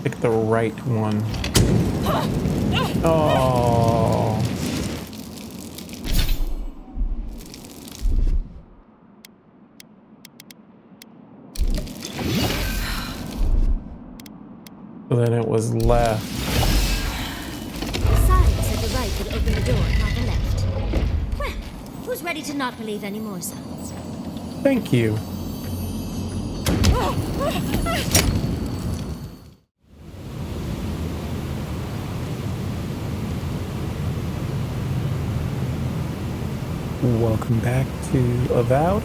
Pick the right one. Oh. So then it was left. Science at the right would open the door, not the left. Well, who's ready to not believe any more science? Thank you. Welcome back to Avowed.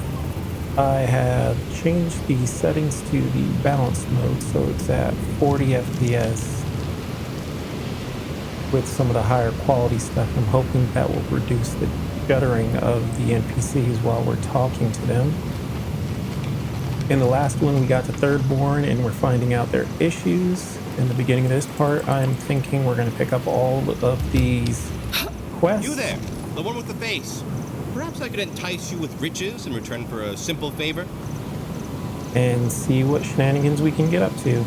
I have changed the settings to the balanced mode, so it's at 40 FPS with some of the higher quality stuff. I'm hoping that will reduce the juddering of the NPCs while we're talking to them. In the last one, we got to Thirdborn and we're finding out their issues. In the beginning of this part, I'm thinking we're going to pick up all of these quests. You there, the one with the face. Perhaps I could entice you with riches in return for a simple favor? And see what shenanigans we can get up to.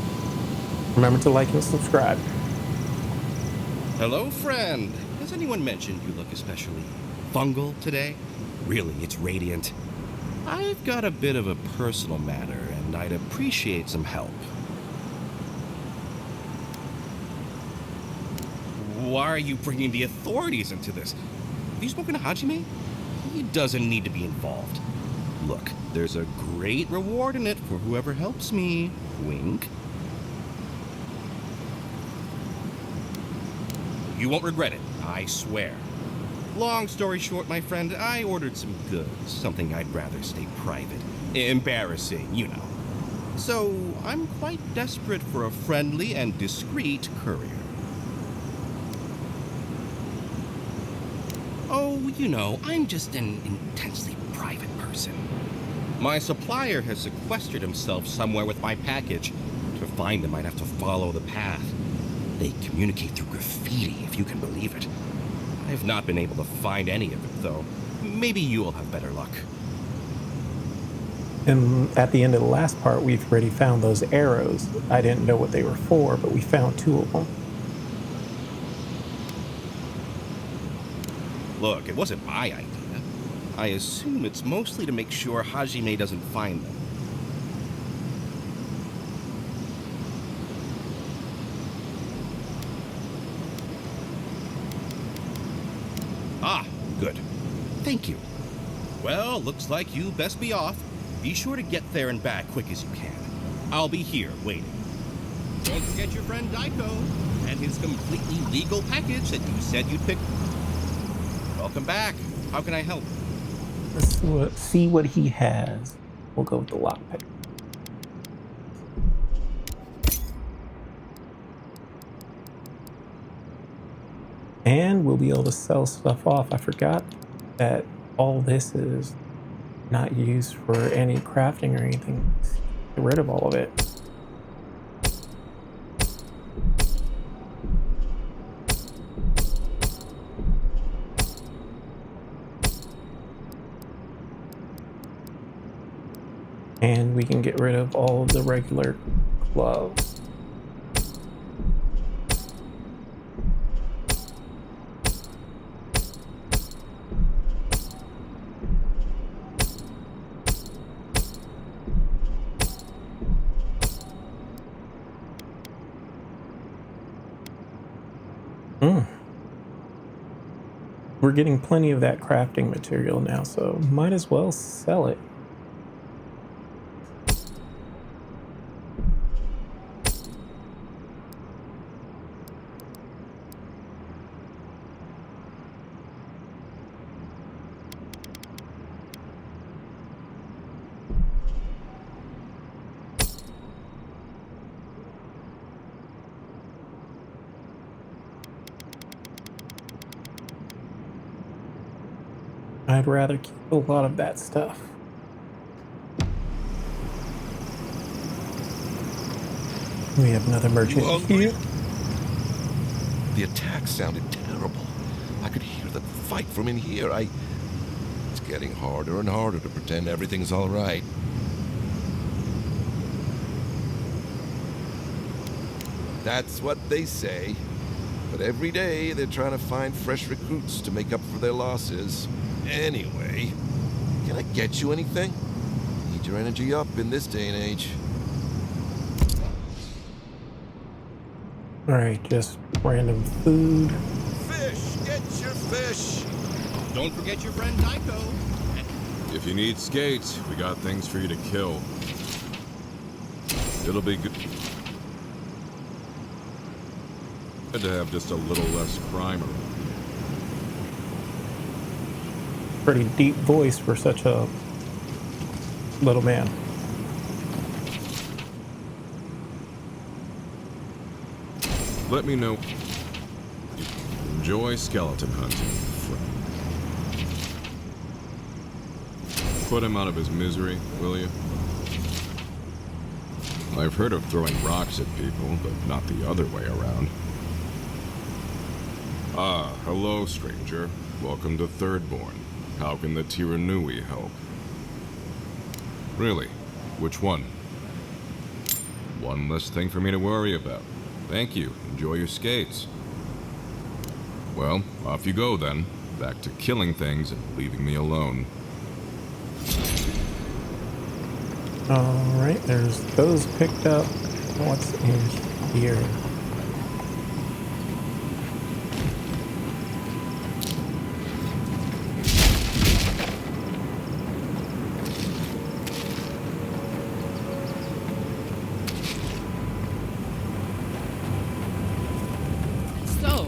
Remember to like and subscribe. Hello, friend. Has anyone mentioned you look especially fungal today? Really, it's radiant. I've got a bit of a personal matter, and I'd appreciate some help. Why are you bringing the authorities into this? Have you spoken to Hajime? He doesn't need to be involved. Look, there's a great reward in it for whoever helps me. Wink. You won't regret it, I swear. Long story short, my friend, I ordered some goods, something I'd rather stay private. Embarrassing, you know. So, I'm quite desperate for a friendly and discreet courier. Oh, you know, I'm just an intensely private person. My supplier has sequestered himself somewhere with my package. To find him, I'd have to follow the path. They communicate through graffiti, if you can believe it. I've not been able to find any of it, though. Maybe you'll have better luck. And at the end of the last part, we've already found those arrows. I didn't know what they were for, but we found 2 of them. Look, it wasn't my idea. I assume it's mostly to make sure Hajime doesn't find them. Ah, good. Thank you. Well, looks like you best be off. Be sure to get there and back quick as you can. I'll be here waiting. Don't forget your friend Daiko and his completely legal package that you said you'd pick. Welcome back. How can I help? Let's see what he has. We'll go with the lockpick. And we'll be able to sell stuff off. I forgot that all this is not used for any crafting or anything. Get rid of all of it. And we can get rid of all of the regular gloves. We're getting plenty of that crafting material now, so might as well sell it. I'd rather keep a lot of that stuff. We have another merchant here. The attack sounded terrible. I could hear the fight from in here. It's getting harder and harder to pretend everything's all right. That's what they say. But every day they're trying to find fresh recruits to make up for their losses. Anyway, can I get you anything? Need your energy up in this day and age. Alright, just random food. Fish! Get your fish! Don't forget your friend Tycho. If you need skates, we got things for you to kill. It'll be good to have just a little less crime around. Pretty deep voice for such a little man. Let me know. Enjoy skeleton hunting, friend. Put him out of his misery, will you? I've heard of throwing rocks at people, but not the other way around. Ah, hello, stranger. Welcome to Thirdborn. How can the Tiranui help? Really? Which one? One less thing for me to worry about. Thank you. Enjoy your skates. Well, off you go then. Back to killing things and leaving me alone. Alright, there's those picked up. What's in here? So,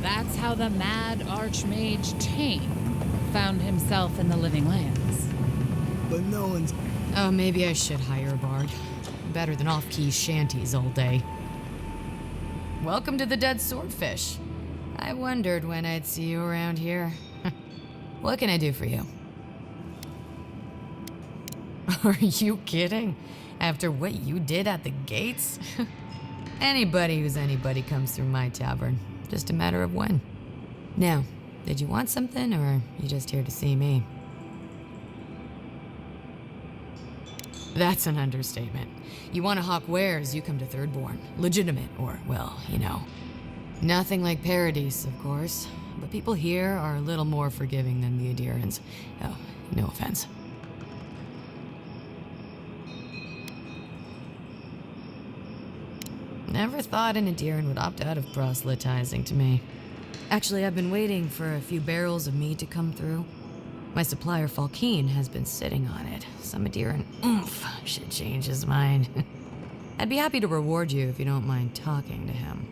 that's how the mad Archmage Tane found himself in the Living Lands. But no one's... Oh, maybe I should hire a bard. Better than off-key shanties all day. Welcome to the Dead Swordfish. I wondered when I'd see you around here. What can I do for you? Are you kidding? After what you did at the gates? Anybody who's anybody comes through my tavern. Just a matter of when. Now, did you want something, or are you just here to see me? That's an understatement. You want to hawk wares, you come to Thirdborn. Legitimate, or, well, you know. Nothing like Paradise, of course. But people here are a little more forgiving than the Adirans. Oh, no offense. Never thought an Adiran would opt out of proselytizing to me. Actually, I've been waiting for a few barrels of meat to come through. My supplier, Falkeen, has been sitting on it. Some Adiran oomph should change his mind. I'd be happy to reward you if you don't mind talking to him.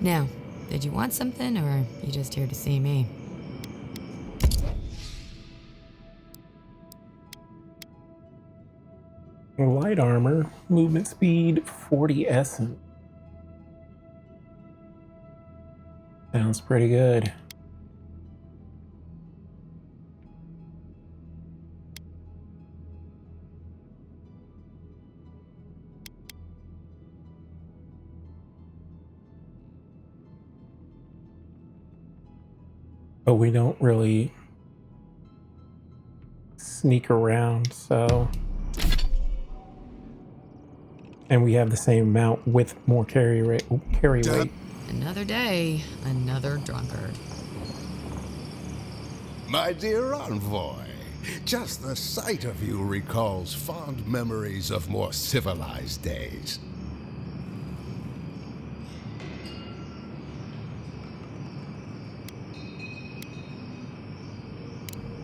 Now, did you want something, or are you just here to see me? Light armor, movement speed 40 essence. Sounds pretty good. But we don't really sneak around, so... And we have the same amount with more carry weight. Another day, another drunkard. My dear envoy, just the sight of you recalls fond memories of more civilized days.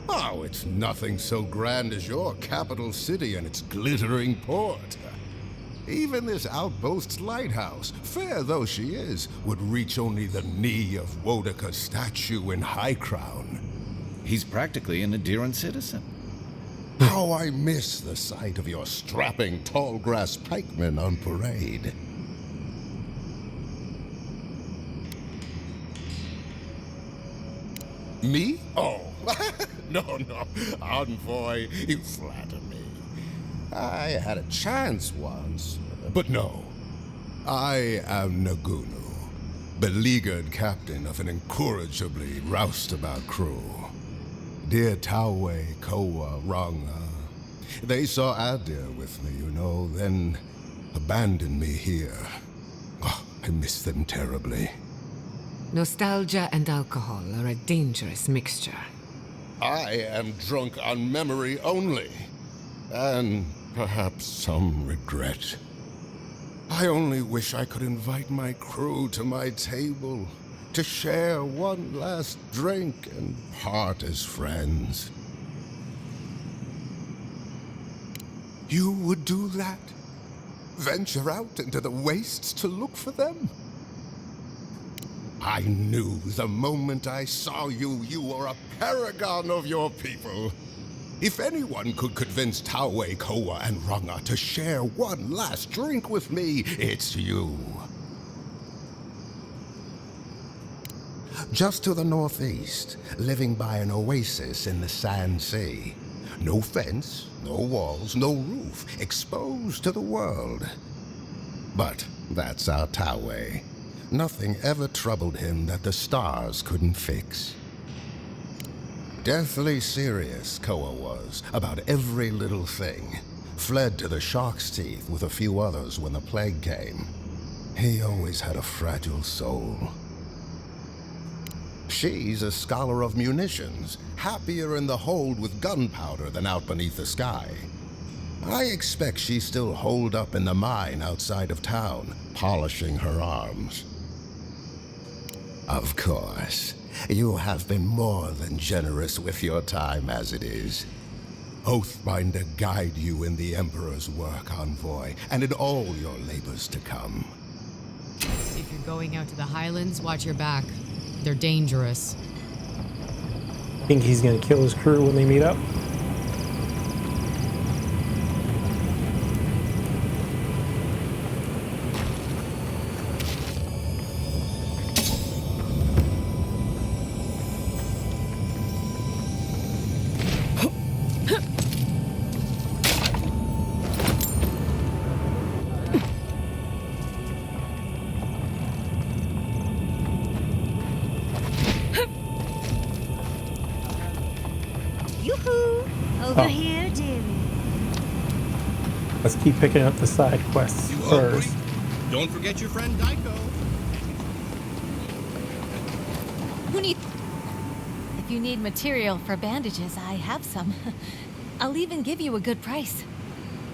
Oh, it's nothing so grand as your capital city and its glittering port. Even this outpost's lighthouse, fair though she is, would reach only the knee of Wodaka's statue in High Crown. He's practically an Adiran citizen. How I miss the sight of your strapping tall-grass pikemen on parade. Me? Oh, no, envoy, you flatter me. I had a chance once, but no. I am Nagunu, beleaguered captain of an incorrigibly roustabout crew. Dear Tawe, Koa, Ranga. They saw Adir with me, you know, then abandoned me here. to miss them terribly. Nostalgia and alcohol are a dangerous mixture. I am drunk on memory only, and perhaps some regret. I only wish I could invite my crew to my table to share one last drink and part as friends. You would do that? Venture out into the wastes to look for them? I knew the moment I saw you, you were a paragon of your people. If anyone could convince Taue, Koa, and Ranga to share one last drink with me, it's you. Just to the northeast, living by an oasis in the Sand Sea. No fence, no walls, no roof, exposed to the world. But that's our Taue. Nothing ever troubled him that the stars couldn't fix. Deathly serious, Koa was, about every little thing. Fled to the shark's teeth with a few others when the plague came. He always had a fragile soul. She's a scholar of munitions, happier in the hold with gunpowder than out beneath the sky. I expect she's still holed up in the mine outside of town, polishing her arms. Of course, you have been more than generous with your time as it is. Oathbinder guide you in the Emperor's work, Envoy, and in all your labors to come. If you're going out to the Highlands, watch your back. They're dangerous. Think he's gonna kill his crew when they meet up? Over here, dearie. Let's keep picking up the side quests first. Don't forget your friend Daiko. If you need material for bandages, I have some. I'll even give you a good price.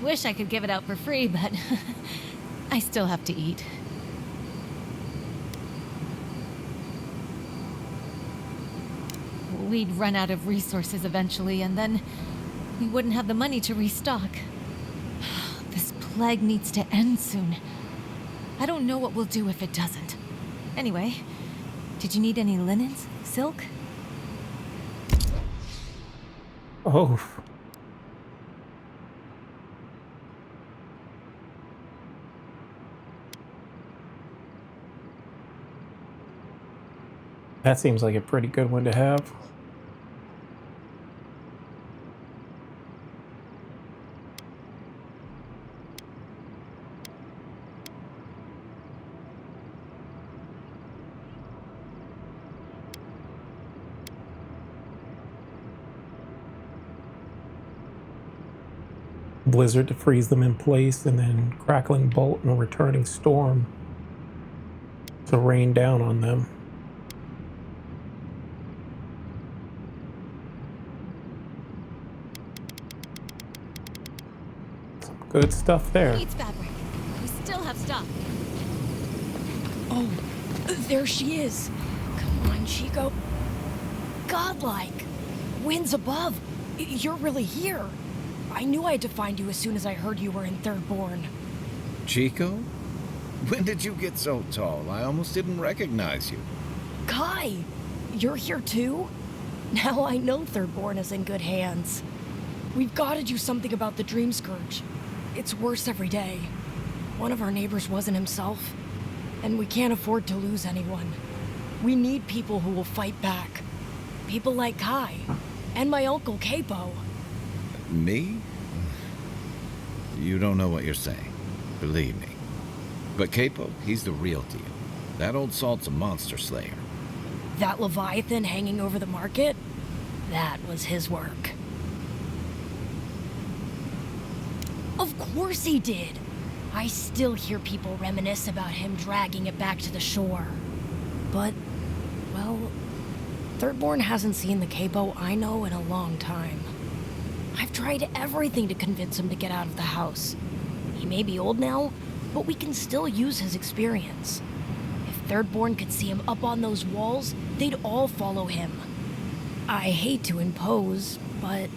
Wish I could give it out for free, but I still have to eat. We'd run out of resources eventually, and then we wouldn't have the money to restock. This plague needs to end soon. I don't know what we'll do if it doesn't. Anyway, did you need any linens? Silk? Oh. That seems like a pretty good one to have. Blizzard to freeze them in place, and then crackling bolt and a returning storm to rain down on them. Some good stuff there. Needs fabric. We still have stuff. Oh, there she is. Come on, Chico. Godlike. Winds above. You're really here. I knew I had to find you as soon as I heard you were in Thirdborn. Chico? When did you get so tall? I almost didn't recognize you. Kai, you're here too? Now I know Thirdborn is in good hands. We've got to do something about the Dream Scourge. It's worse every day. One of our neighbors wasn't himself, and we can't afford to lose anyone. We need people who will fight back. People like Kai, and my uncle Capo. Me? You don't know what you're saying. Believe me. But Capo, he's the real deal. That old salt's a monster slayer. That Leviathan hanging over the market? That was his work. Of course he did. I still hear people reminisce about him dragging it back to the shore. But, well, Thirdborn hasn't seen the capo I know in a long time. I've tried everything to convince him to get out of the house. He may be old now, but we can still use his experience. If Thirdborn could see him up on those walls, they'd all follow him. I hate to impose, but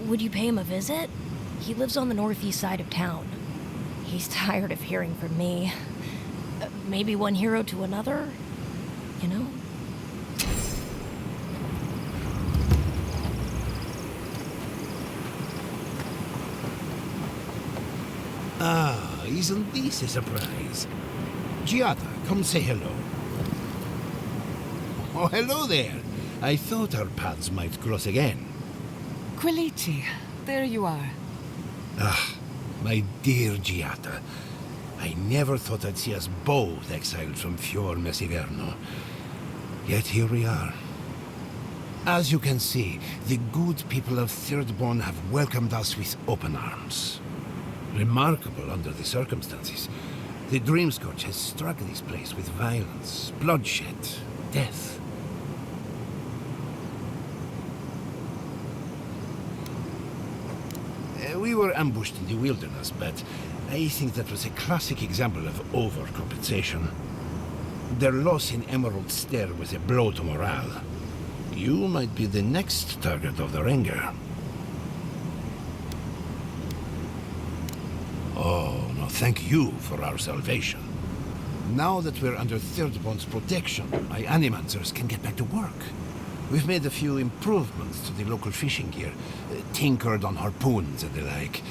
would you pay him a visit? He lives on the northeast side of town. He's tired of hearing from me. Maybe one hero to another, you know? Ah, isn't this a surprise? Giada, come say hello. Oh, hello there. I thought our paths might cross again. Quilici, there you are. Ah, my dear Giada. I never thought I'd see us both exiled from Fior Messiverno. Yet here we are. As you can see, the good people of Thirdborn have welcomed us with open arms. Remarkable under the circumstances. The Dreamscourge has struck this place with violence, bloodshed, death. We were ambushed in the wilderness, but I think that was a classic example of overcompensation. Their loss in Emerald Stair was a blow to morale. You might be the next target of their anger. Oh, no, thank you for our salvation. Now that we're under Thirdborn's protection, my animancers can get back to work. We've made a few improvements to the local fishing gear, tinkered on harpoons and the like.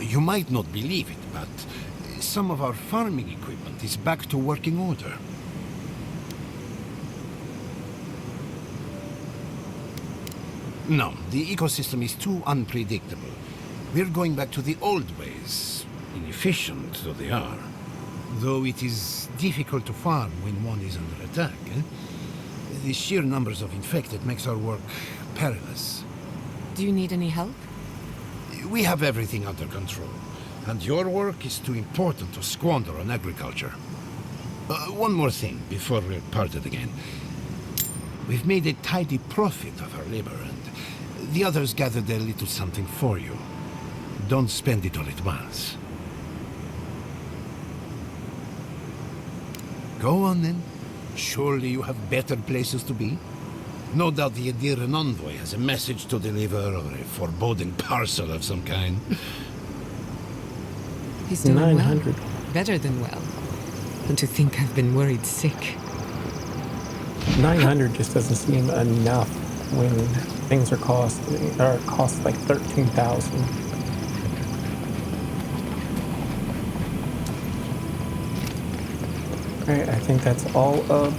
You might not believe it, but some of our farming equipment is back to working order. No, the ecosystem is too unpredictable. We're going back to the old ways, inefficient though they are. Though it is difficult to farm when one is under attack. The sheer numbers of infected makes our work perilous. Do you need any help? We have everything under control, and your work is too important to squander on agriculture. One more thing before we're parted again. We've made a tidy profit of our labor, and the others gathered a little something for you. Don't spend it all at once. Go on then. Surely you have better places to be. No doubt the Adiran envoy has a message to deliver or a foreboding parcel of some kind. He's doing 900. well. Better than well. And to think I've been worried sick. 900 just doesn't seem enough when things are cost like 13,000. Alright, I think that's all of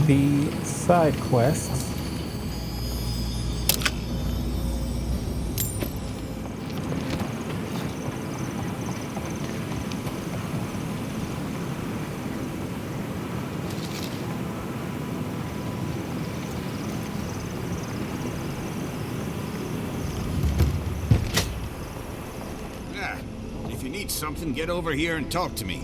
the side quests. If you need something, get over here and talk to me.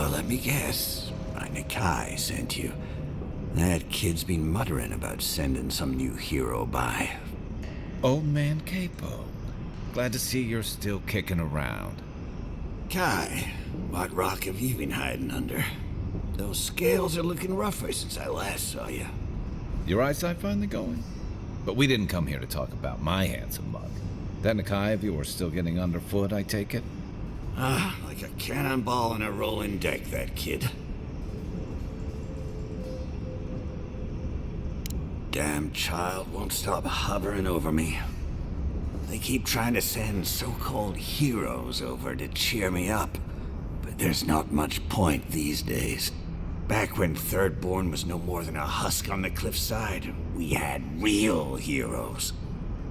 Let me guess. My Nikai sent you. That kid's been muttering about sending some new hero by. Old man Capo. Glad to see you're still kicking around. Kai, what rock have you been hiding under? Those scales are looking rougher since I last saw you. Your eyesight finally going? But we didn't come here to talk about my handsome mug. That Nakai of yours still getting underfoot, I take it? Ah, like a cannonball in a rolling deck, that kid. Damn child won't stop hovering over me. They keep trying to send so-called heroes over to cheer me up, but there's not much point these days. Back when Thirdborn was no more than a husk on the cliffside, we had real heroes.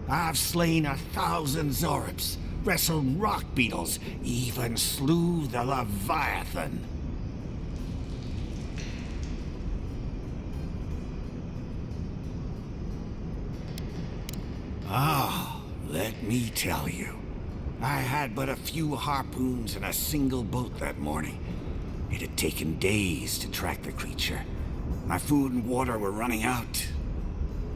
I've slain 1,000 Zorops, wrestled rock beetles, even slew the Leviathan. Oh, let me tell you. I had but a few harpoons and a single boat that morning. It had taken days to track the creature. My food and water were running out.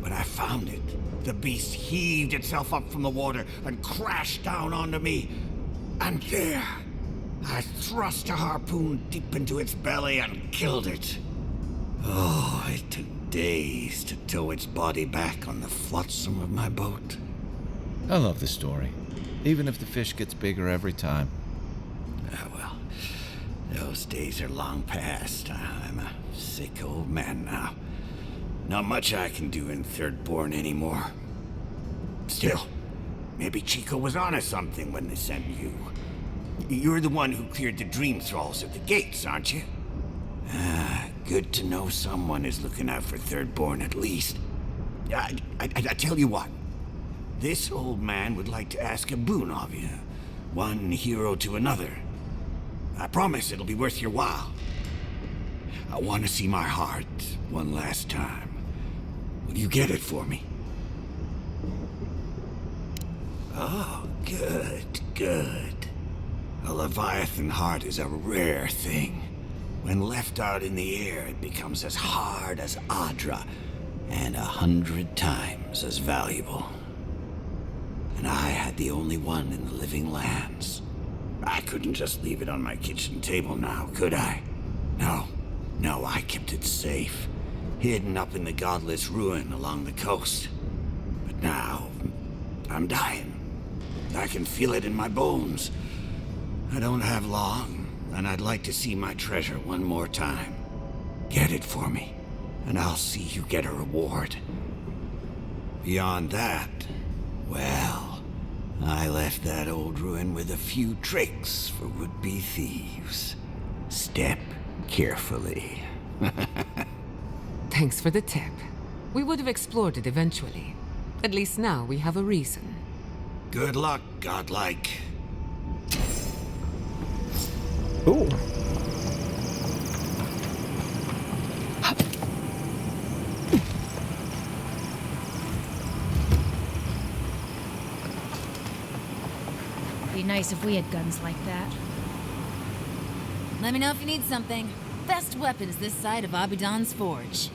But I found it. The beast heaved itself up from the water and crashed down onto me. And there, I thrust a harpoon deep into its belly and killed it. Oh, it took days to tow its body back on the flotsam of my boat. I love the story, even if the fish gets bigger every time. Ah, well, those days are long past. I'm a sick old man now. Not much I can do in Thirdborn anymore. Still, maybe Chico was onto something when they sent you. You're the one who cleared the dream thralls at the gates, aren't you? Ah, good to know someone is looking out for Thirdborn at least. I tell you what. This old man would like to ask a boon of you. One hero to another. I promise it'll be worth your while. I want to see my heart one last time. Will you get it for me? Oh, good, good. A Leviathan heart is a rare thing. When left out in the air, it becomes as hard as Adra, and 100 times as valuable. And I had the only one in the living lands. I couldn't just leave it on my kitchen table now, could I? No, I kept it safe, hidden up in the godless ruin along the coast. But now, I'm dying. I can feel it in my bones. I don't have long, and I'd like to see my treasure one more time. Get it for me, and I'll see you get a reward. Beyond that, well, I left that old ruin with a few tricks for would-be thieves. Step carefully. Thanks for the tip. We would have explored it eventually. At least now we have a reason. Good luck, godlike. Ooh. Be nice if we had guns like that. Let me know if you need something. Best weapons this side of Abidan's forge.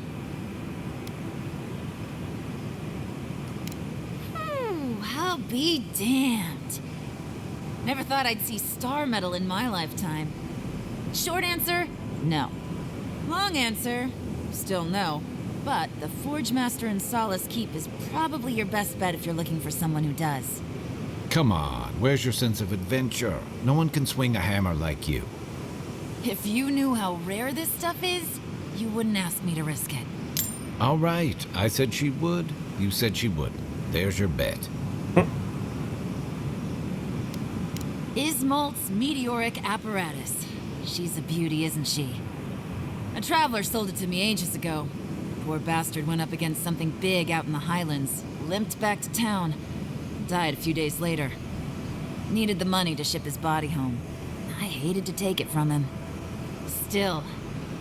I'll be damned. Never thought I'd see star metal in my lifetime. Short answer, no. Long answer, still no. But the Forge Master in Solace Keep is probably your best bet if you're looking for someone who does. Come on, where's your sense of adventure? No one can swing a hammer like you. If you knew how rare this stuff is, you wouldn't ask me to risk it. All right, I said she would. You said she would. There's your bet. Ismalt's meteoric apparatus. She's a beauty, isn't she? A traveler sold it to me ages ago. Poor bastard went up against something big out in the highlands, limped back to town, died a few days later. Needed the money to ship his body home. I hated to take it from him. Still,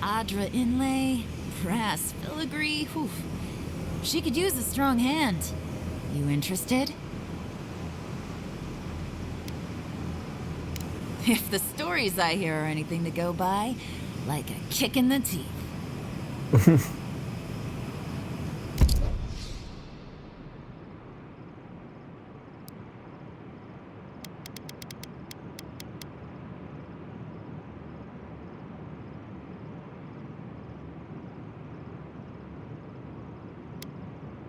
Adra inlay, brass filigree, whew. She could use a strong hand. You interested? If the stories I hear are anything to go by, like a kick in the teeth.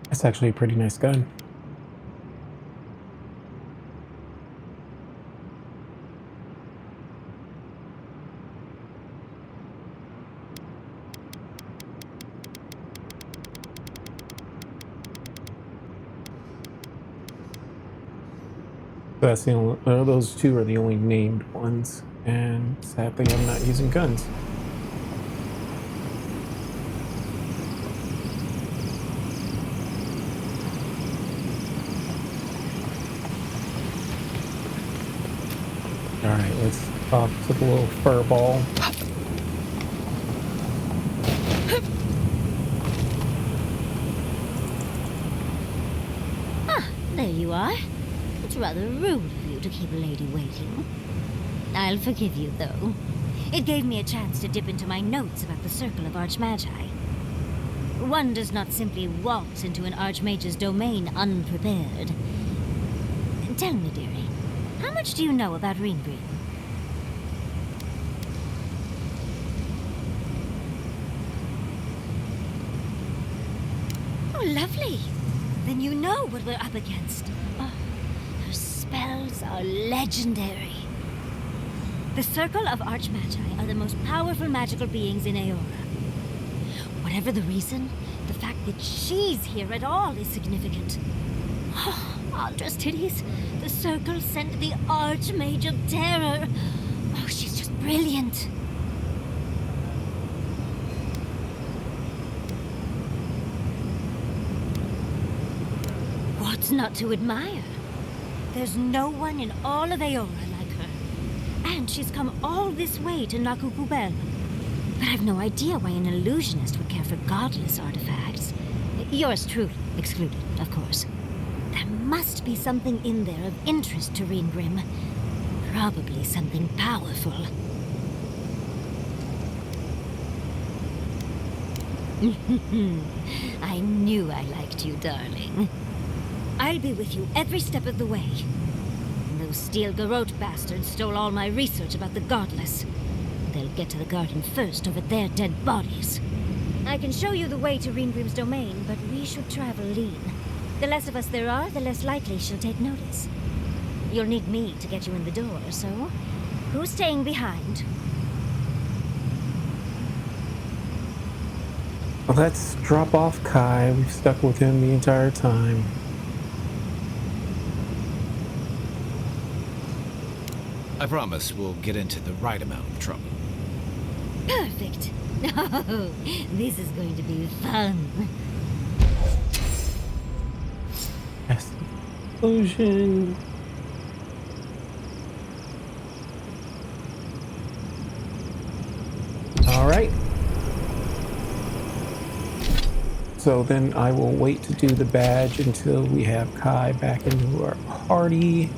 That's actually a pretty nice gun. That's the only, those two are the only named ones, and sadly I'm not using guns. Alright, let's talk to the little fur ball. Ah, there you are. It's rather rude of you to keep a lady waiting. I'll forgive you, though. It gave me a chance to dip into my notes about the Circle of Archmagi. One does not simply waltz into an Archmage's domain unprepared. Tell me, dearie, how much do you know about Ringrim? Oh, lovely. Then you know what we're up against. Oh, her spells are legendary. The Circle of Archmagi are the most powerful magical beings in Aora. Whatever the reason, the fact that she's here at all is significant. Oh, Aldra's titties. The Circle sent the Archmage of Terror. Oh, she's just brilliant. What's not to admire? There's no one in all of Aora like her. And she's come all this way to Nakupubel. But I've no idea why an illusionist would care for godless artifacts. Yours truly excluded, of course. There must be something in there of interest to Ringrim. Probably something powerful. I knew I liked you, darling. I'll be with you every step of the way. Those Steel Garrote bastards stole all my research about the Godless. They'll get to the garden first over their dead bodies. I can show you the way to Ringrim's domain, but we should travel lean. The less of us there are, the less likely she'll take notice. You'll need me to get you in the door, so who's staying behind? Well, let's drop off Kai. We've stuck with him the entire time. I promise we'll get into the right amount of trouble. Perfect. Oh, this is going to be fun. Explosion. All right. So then I will wait to do the badge until we have Kai back into our party.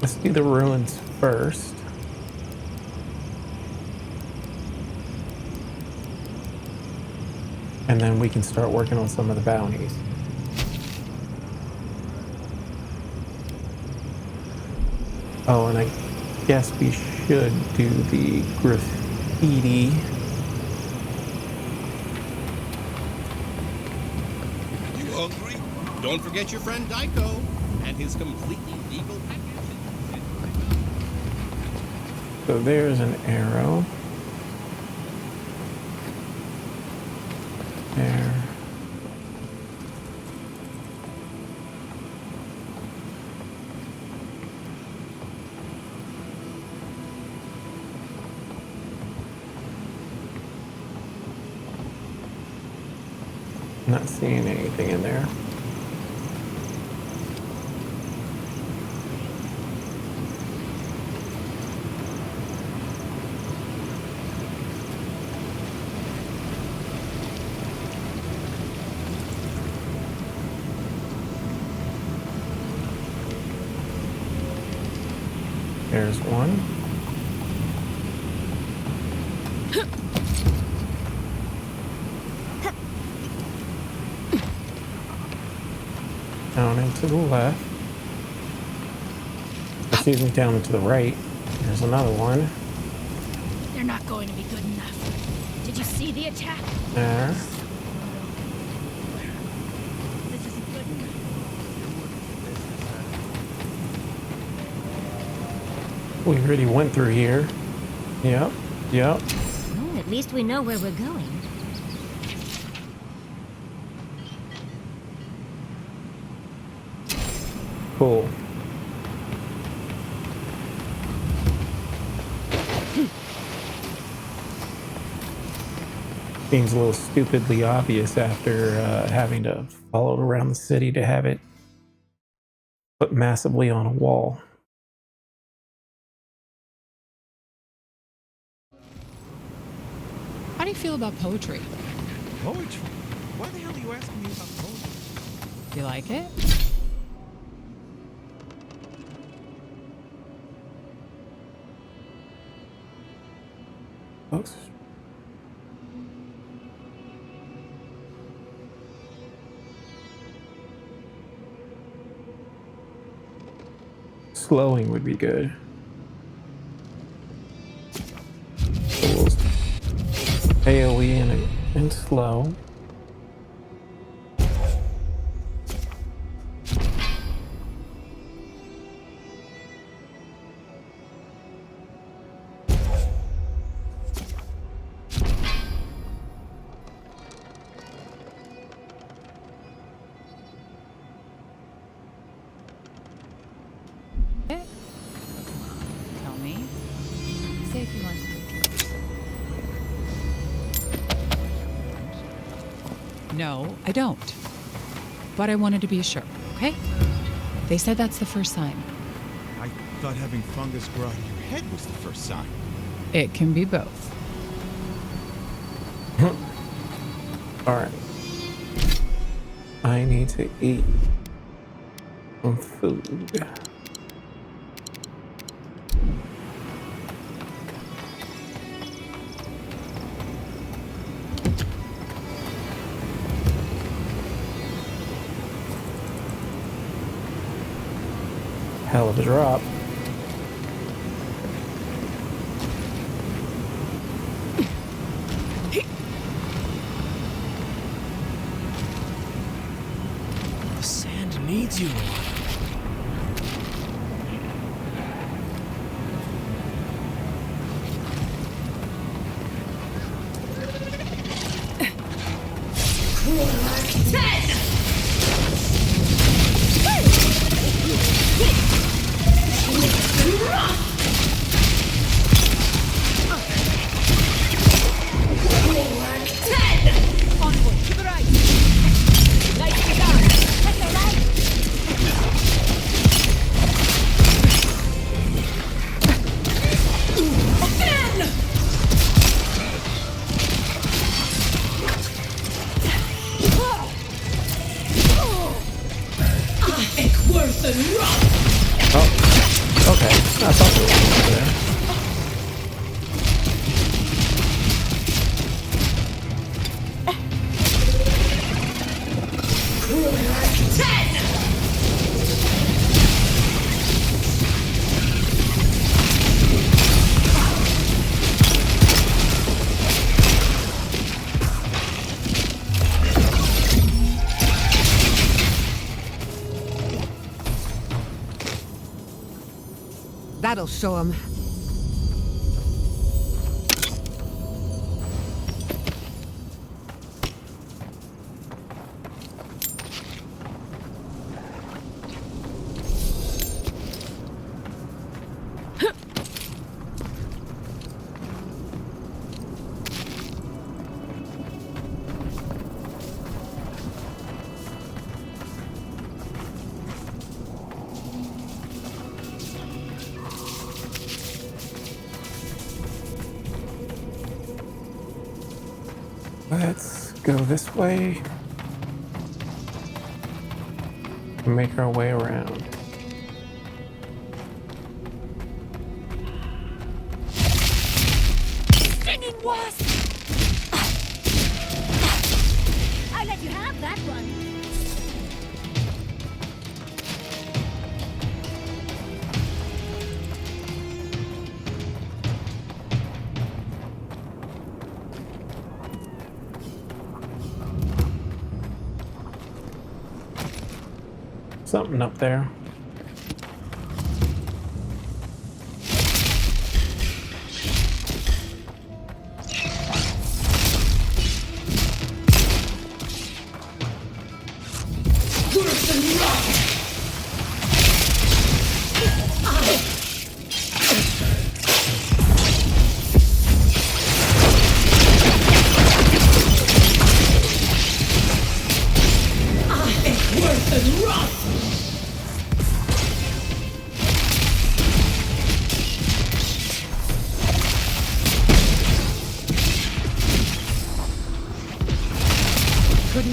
Let's do the ruins first. And then we can start working on some of the bounties. Oh, and I guess we should do the graffiti. You hungry? Don't forget your friend Daiko and his completely legal package. So there's an arrow. There. Not seeing anything in there. There's one. Down and to the left. Excuse me, down and to the right. There's another one. They're not going to be good enough. Did you see the attack? There. This isn't good enough. We already went through here. Yep. Yep. Well, at least we know where we're going. Cool. Seems a little stupidly obvious after having to follow it around the city to have it put massively on a wall. How do you feel about poetry? Poetry? Why the hell are you asking me about poetry? Do you like it? Folks. Slowing would be good. AoE and slow. Tell me. Say if you want to. No, I don't. But I wanted to be sure, okay? They said that's the first sign. I thought having fungus grow out of your head was the first sign. It can be both. Alright. I need to eat some food. Hell of a drop. The sand needs you. Oh, okay. I thought there was one there. That'll show him. Let's go this way. Make our way around. Stinging wasp! I let you have that one. Something up there.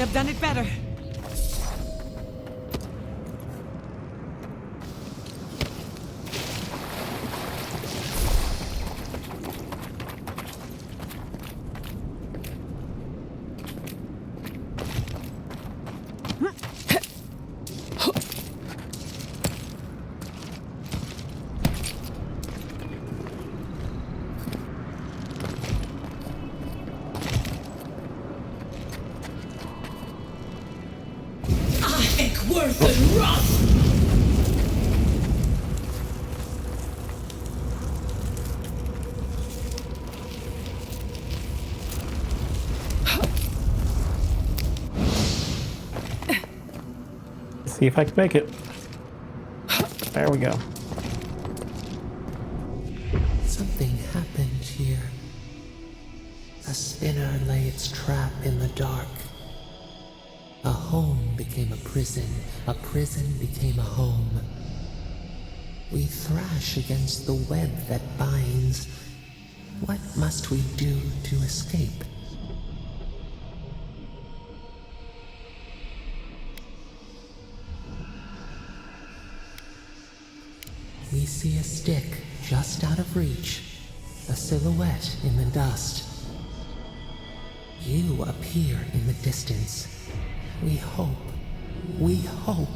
have done it better. Worth and rough. See if I can make it. There we go. Something happened here. A spinner lay its trap in the dark. A home became a prison became a home. We thrash against the web that binds. What must we do to escape? We see a stick just out of reach, a silhouette in the dust. You appear in the distance. We hope. We hope.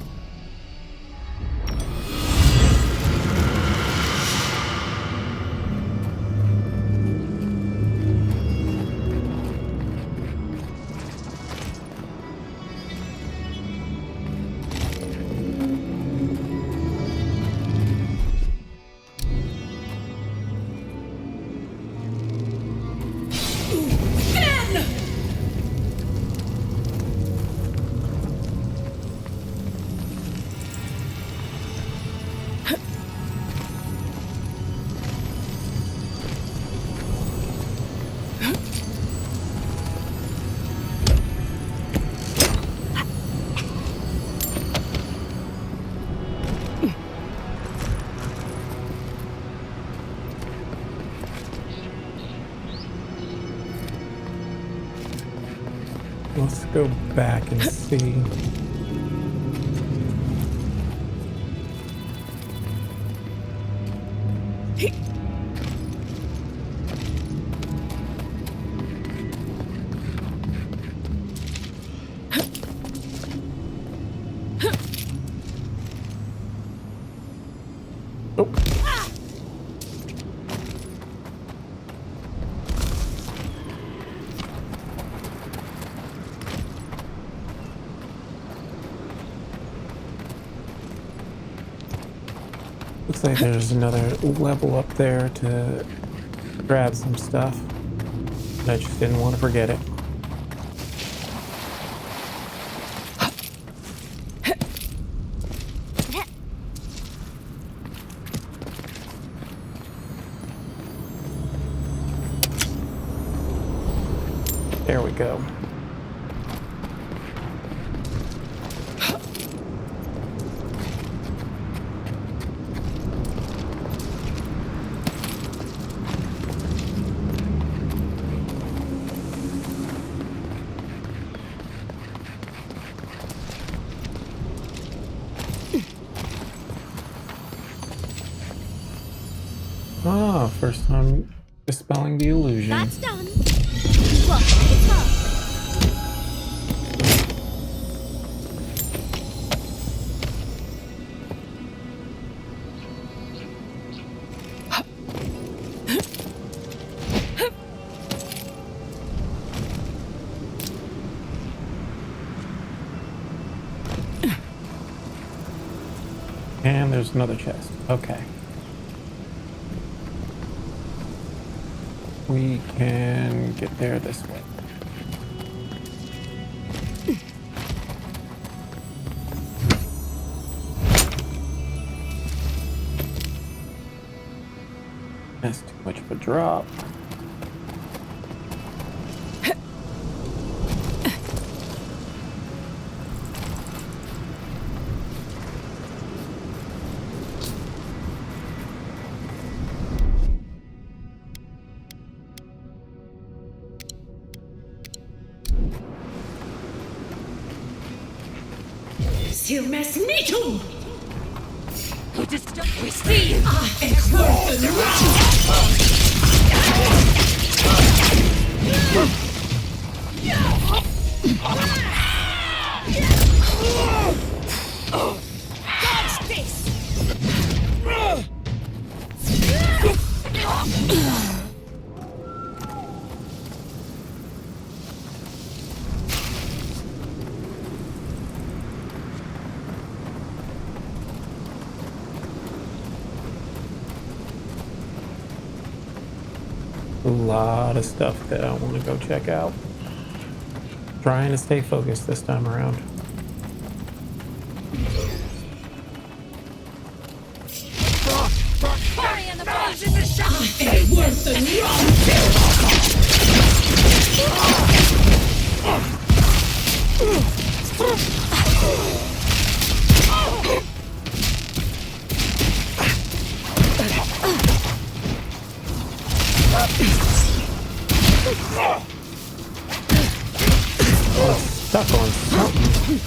Let's go back and see. Oh. Looks like there's another level up there to grab some stuff. I just didn't want to forget it. There we go. Ah, first time dispelling the illusion. That's done. Look, it's her. And there's another chest. Okay. We can get there this way. That's too much of a drop. Silmes Mitum! Würdest du verstehen? Dodge this! A lot of stuff that I want to go check out. Trying to stay focused this time around. Hurry in the bush! In the shot! Ain't worth the Stuck on something.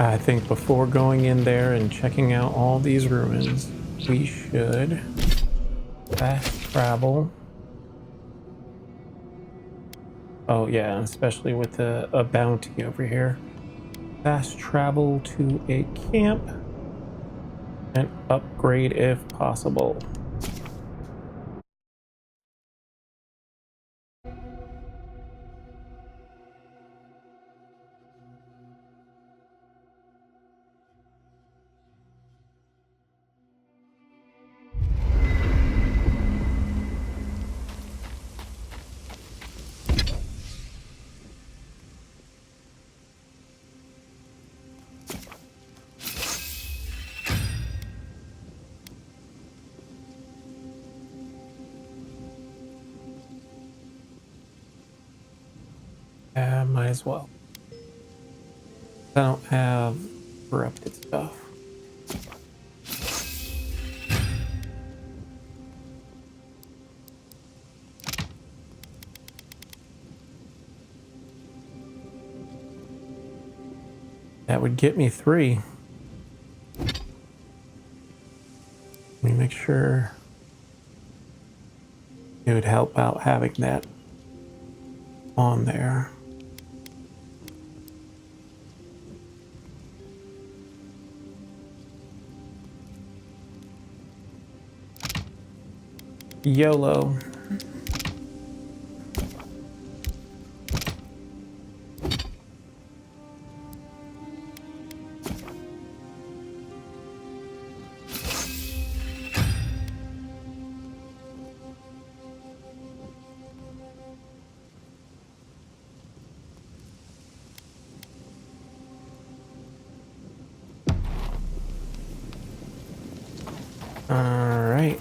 I think before going in there and checking out all these ruins, we should fast travel. Oh yeah, especially with a bounty over here. Fast travel to a camp and upgrade if possible. Might as well. I don't have corrupted stuff. That would get me 3. Let me make sure it would help out having that on there. YOLO. Alright.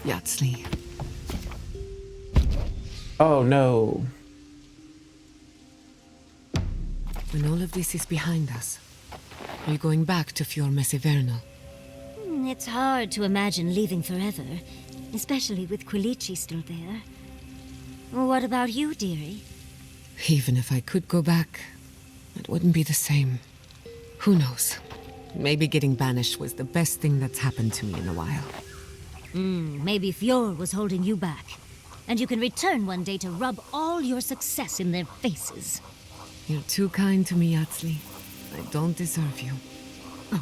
Yatsley. Oh no. When all of this is behind us, are you going back to Fior Mesiverno? It's hard to imagine leaving forever, especially with Quilici still there. What about you, dearie? Even if I could go back, it wouldn't be the same. Who knows? Maybe getting banished was the best thing that's happened to me in a while. Maybe Fior was holding you back. And you can return one day to rub all your success in their faces. You're too kind to me, Yatsley. I don't deserve you.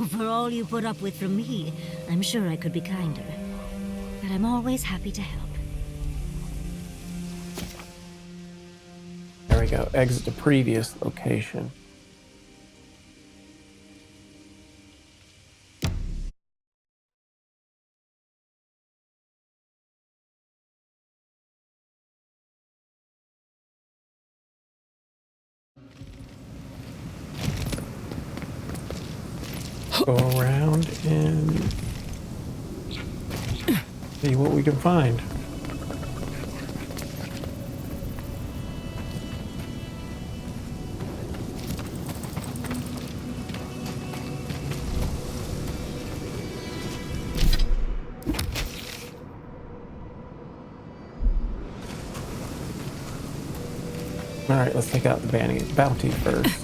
For all you put up with from me, I'm sure I could be kinder. But I'm always happy to help. There we go. Exit the previous location. go around and see what we can find. Alright, let's take out the bounty first.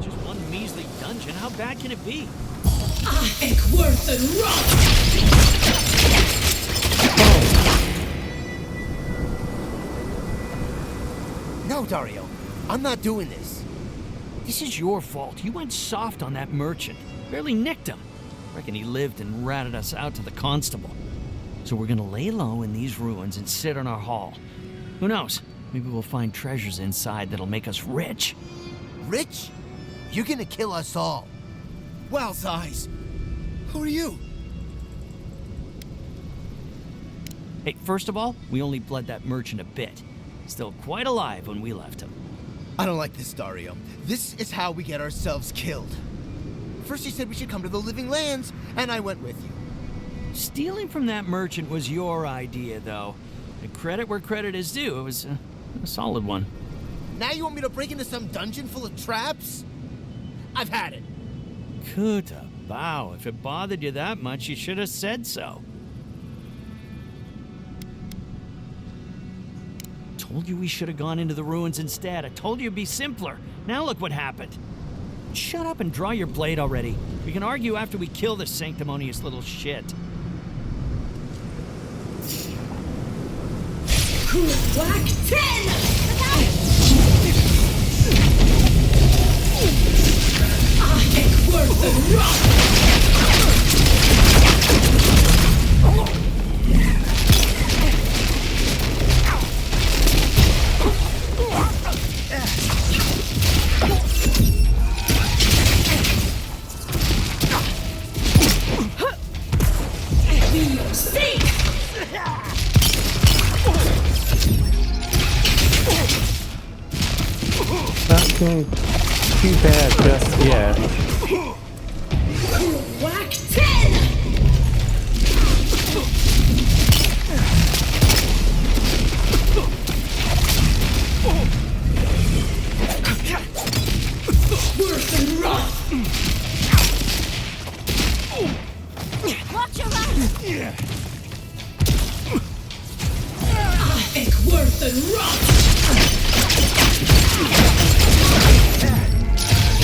Just one measly dungeon. How bad can it be? No, Dario. I'm not doing this. This is your fault. You went soft on that merchant. Barely nicked him. Reckon he lived and ratted us out to the constable. So we're gonna lay low in these ruins and sit on our haul. Who knows? Maybe we'll find treasures inside that'll make us rich. Rich? You're gonna kill us all. Wow's eyes. Who are you? Hey, first of all, we only bled that merchant a bit. Still quite alive when we left him. I don't like this, Dario. This is how we get ourselves killed. First you said we should come to the Living Lands, and I went with you. Stealing from that merchant was your idea, though. And credit where credit is due. It was a solid one. Now you want me to break into some dungeon full of traps? I've had it. Kuta, bow. If it bothered you that much, you should have said so. Told you we should have gone into the ruins instead. I told you it'd be simpler. Now look what happened. Shut up and draw your blade already. We can argue after we kill this sanctimonious little shit. Whack 10! Worth the rock! Not doing too bad just yet. Whack 10! Worse than rough! Watch your back! It's worse than rough!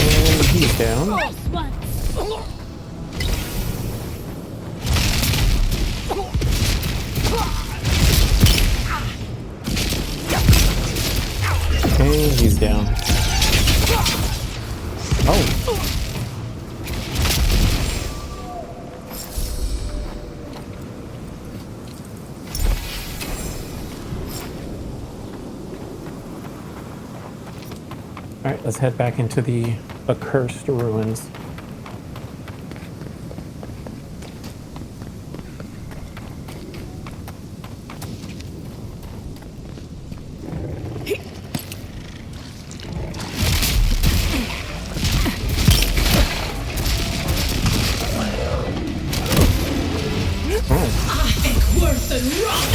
And he's down. Nice one! And he's down. Oh. Alright, let's head back into the accursed ruins. Worse than rock!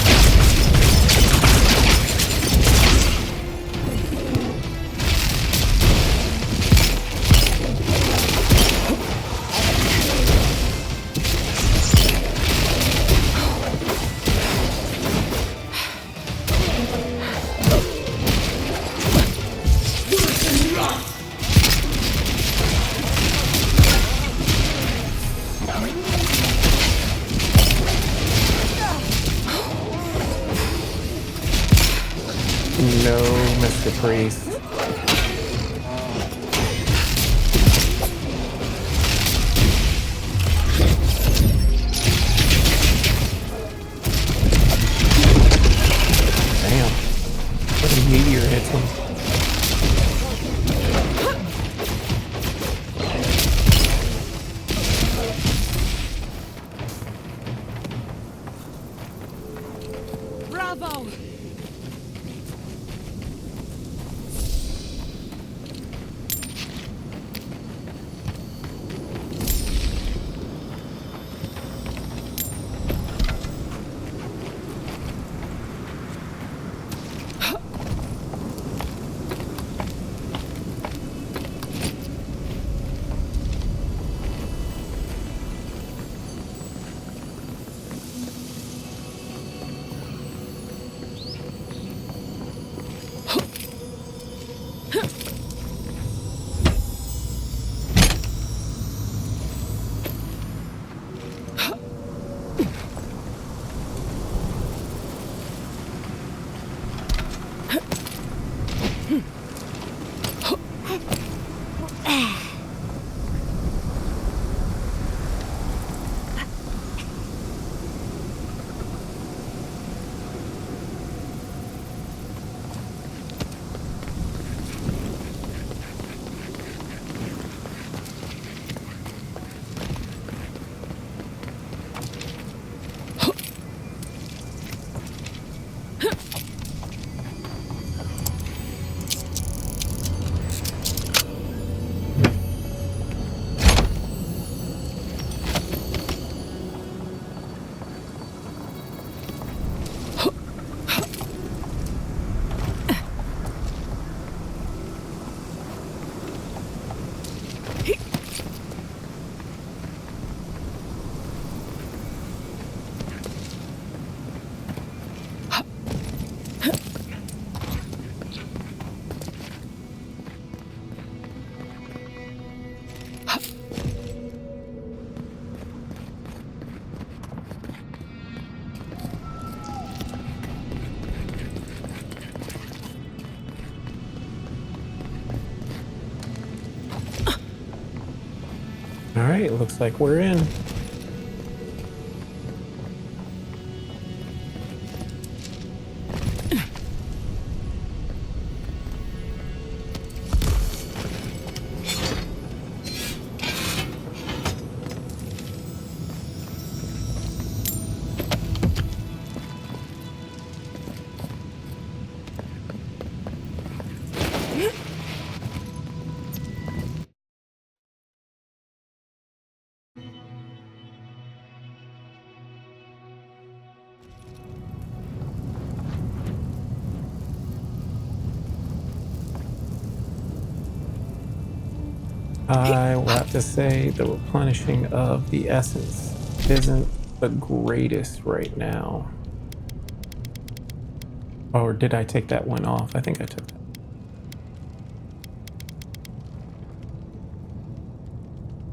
No, Mr. Priest. Damn. What a meteor hits him. Bravo! All right, looks like we're in. I will have to say the replenishing of the essence isn't the greatest right now. Or did I take that one off? I think I took that.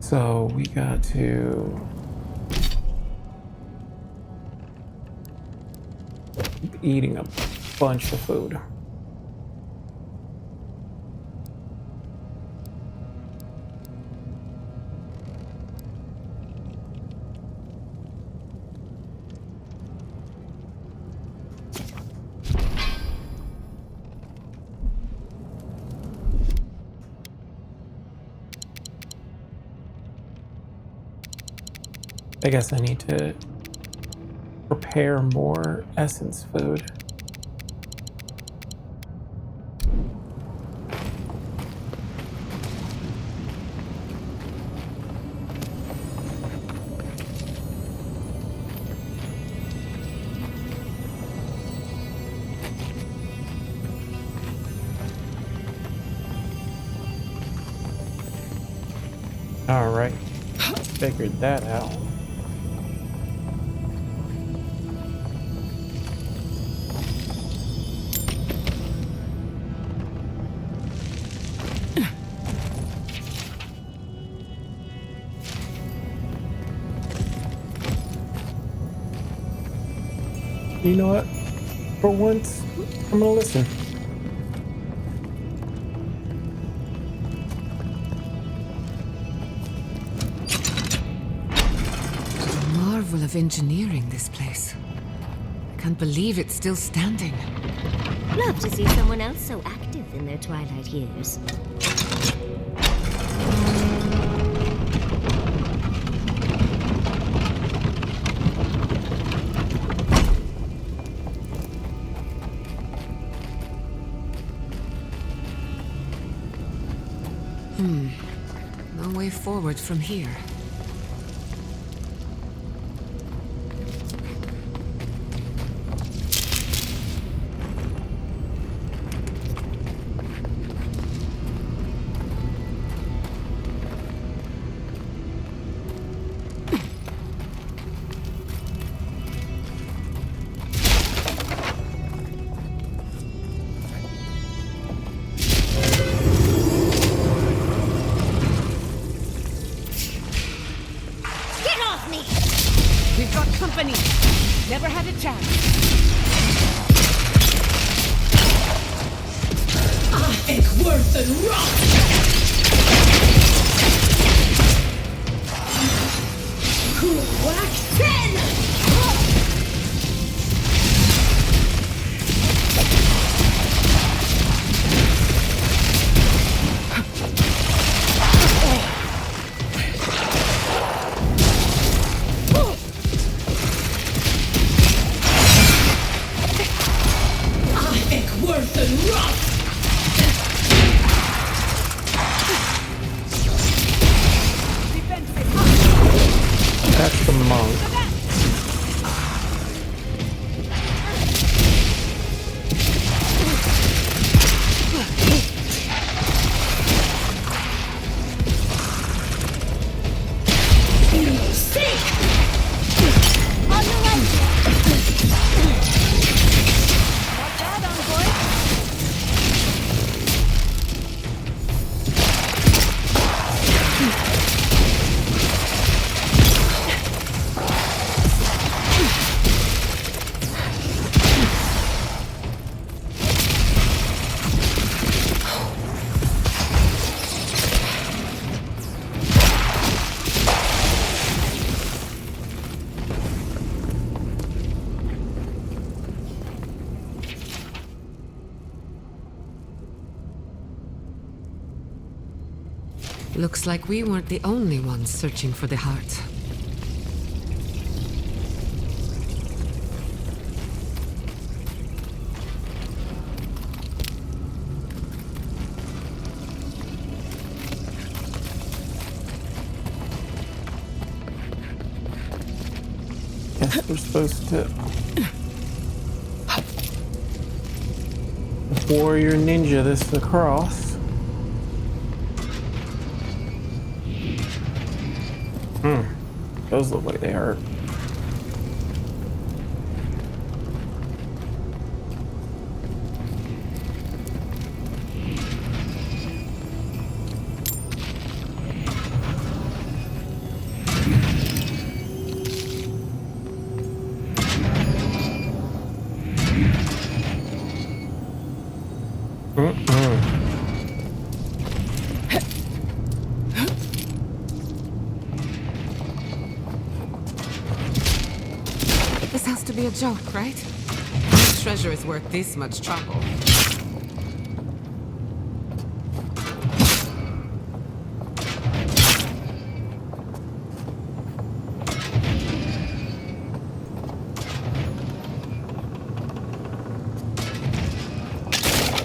So we got to keep eating a bunch of food. I guess I need to prepare more essence food. All right, figured that out. You know what? For once, I'm gonna listen. A marvel of engineering, this place. I can't believe it's still standing. Love to see someone else so active in their twilight years. No way forward from here. Get off me! We've got company. Never had a chance. Ik word een rot! Whack 10! Ik word een rot! That's the monk. On the right! Not bad, Envoy. Looks like we weren't the only ones searching for the heart. Guess we're supposed to warrior ninja this across. Those look like they hurt. This has to be a joke, right? No treasure is worth this much trouble.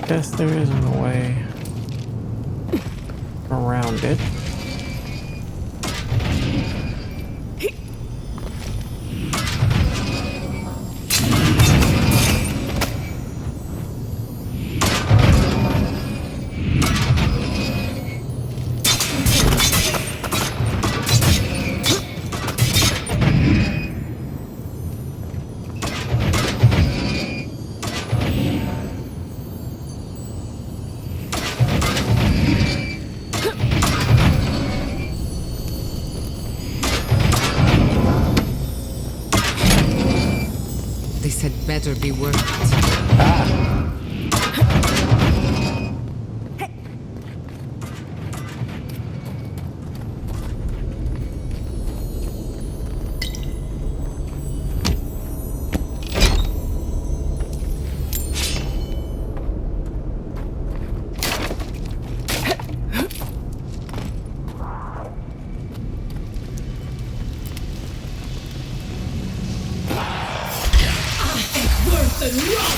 Guess there isn't a way around it. This had better be worth it. Worth and rock!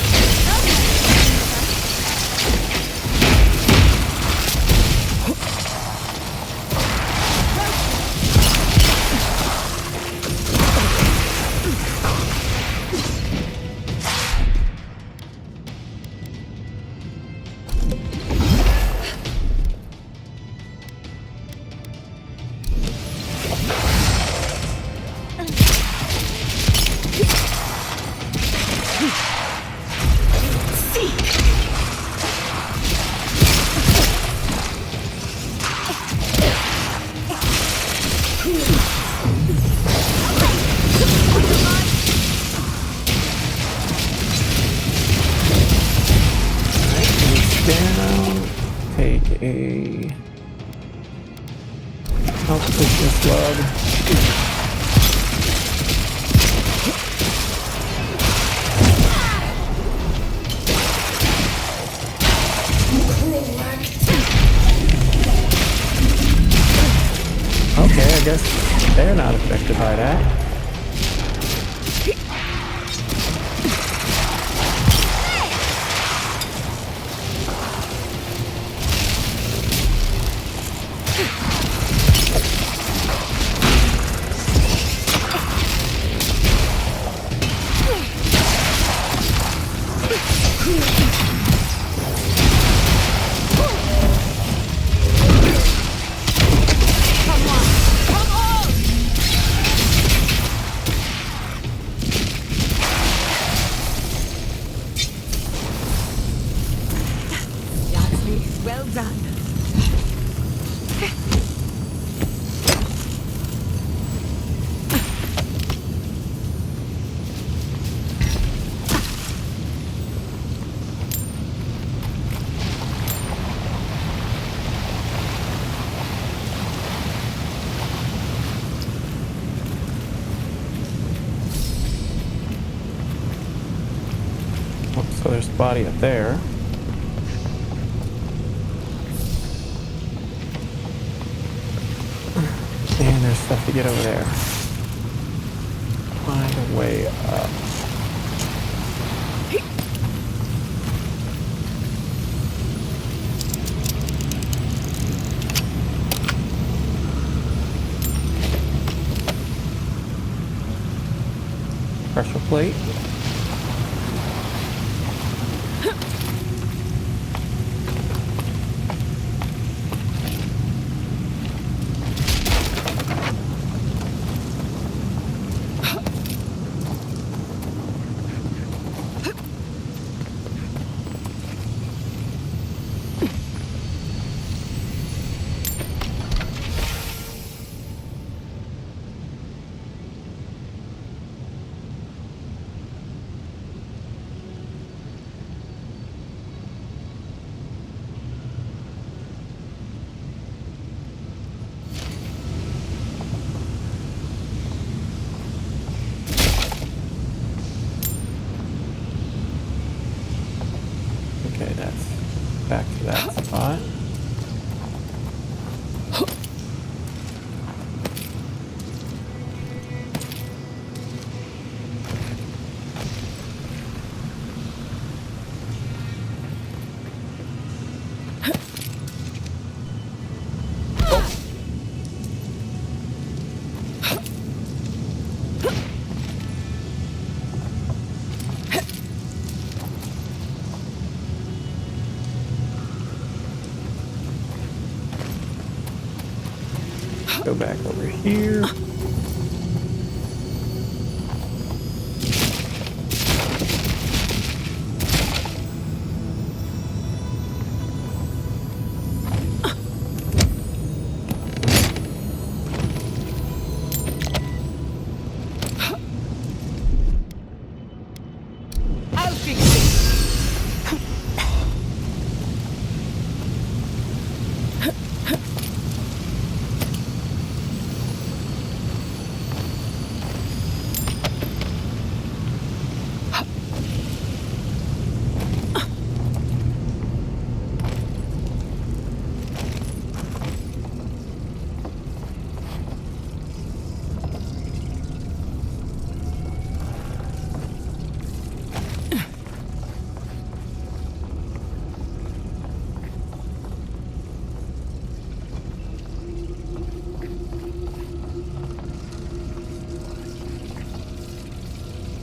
not affected by that. Well done. Oh, so there's a body up there. And there's stuff to get over there. Find a way up. Pressure plate. Okay, that's back to that spot. Go back over here. I'll fix it.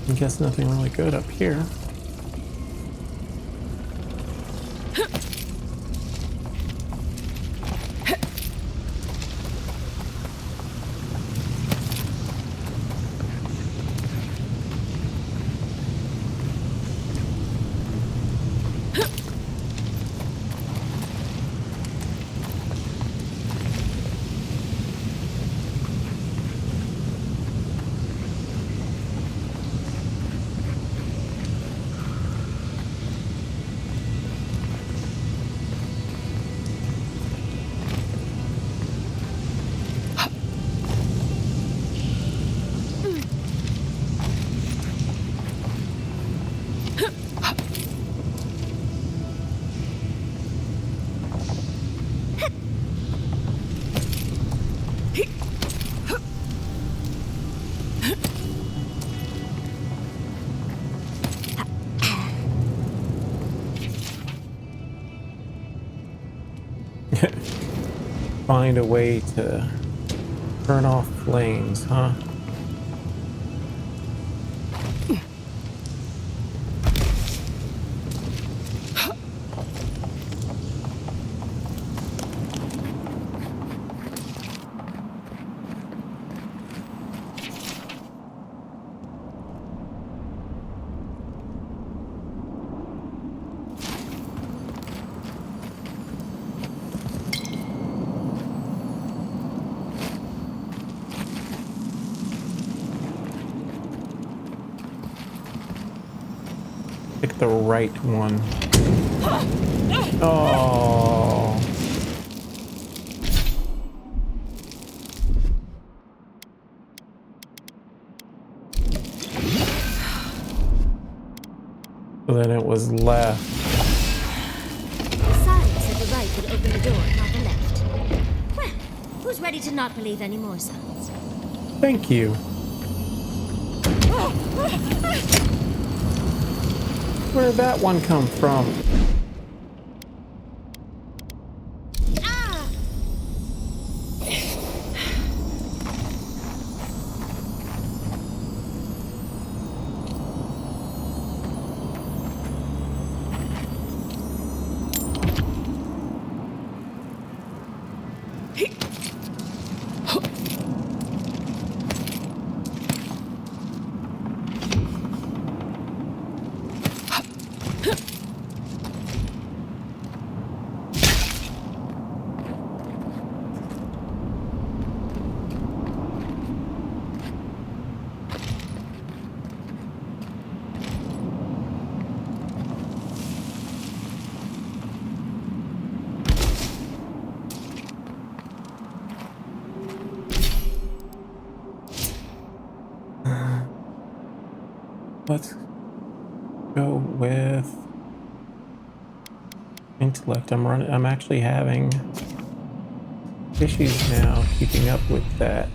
I guess nothing really good up here. find a way to turn off flames, huh? Pick the right one. Oh. Then it was left. The silence at the right would open the door, not the left. Well, who's ready to not believe any more sounds? Thank you. Where'd that one come from? Let's go with intellect. I'm actually having issues now keeping up with that.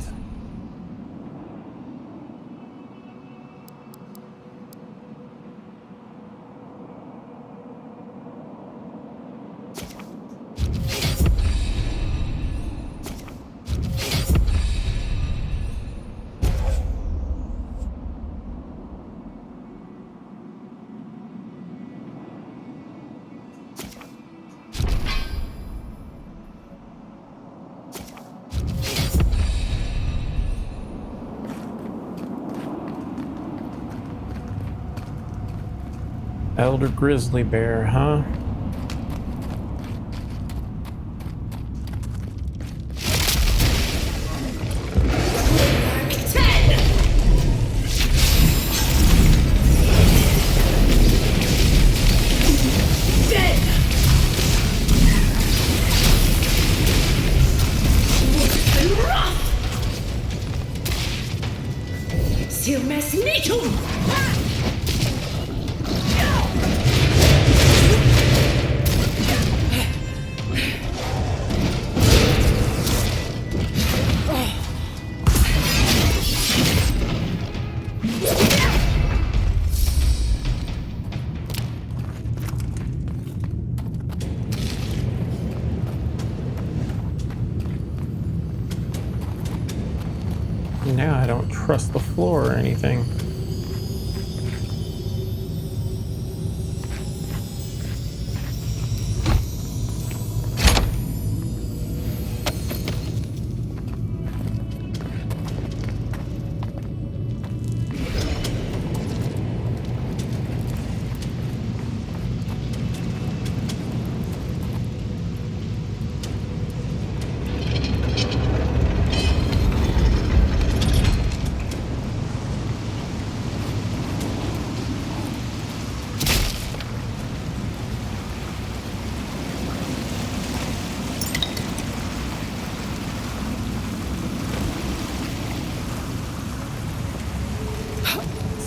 Elder grizzly bear, huh? Now I don't trust the floor or anything.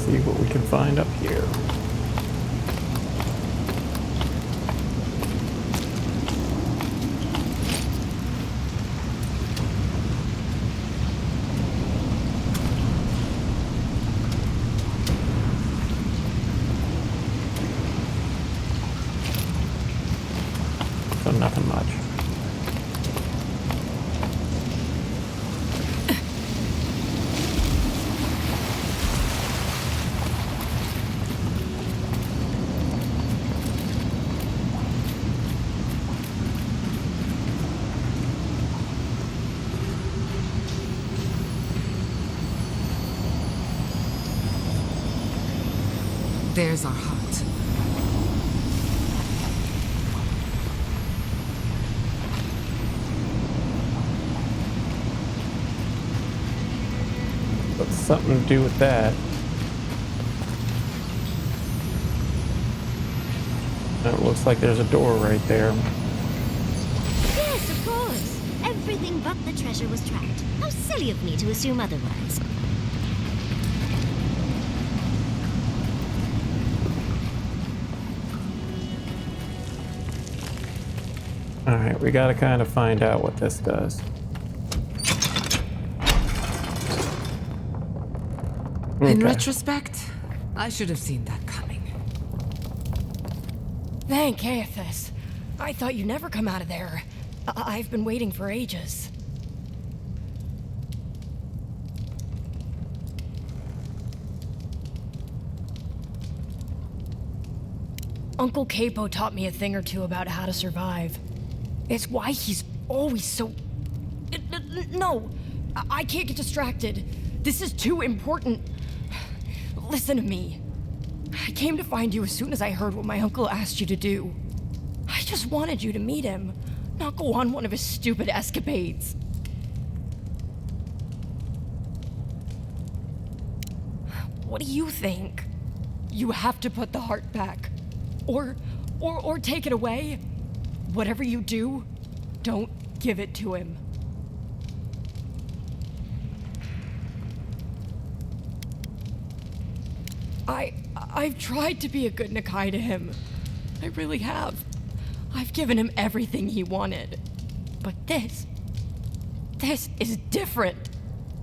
See what we can find up here. So nothing much. There's our hut. But something to do with that. It looks like there's a door right there. Yes, of course. Everything but the treasure was tracked. How silly of me to assume otherwise. Alright, we gotta kind of find out what this does. In retrospect, I should have seen that coming. Thank Aethys. I thought you'd never come out of there. I've been waiting for ages. Uncle Capo taught me a thing or two about how to survive. It's why he's always so... No, I can't get distracted. This is too important. Listen to me. I came to find you as soon as I heard what my uncle asked you to do. I just wanted you to meet him, not go on one of his stupid escapades. What do you think? You have to put the heart back. Or take it away. Whatever you do, don't give it to him. I've tried to be a good Nakai to him. I really have. I've given him everything he wanted. But this is different.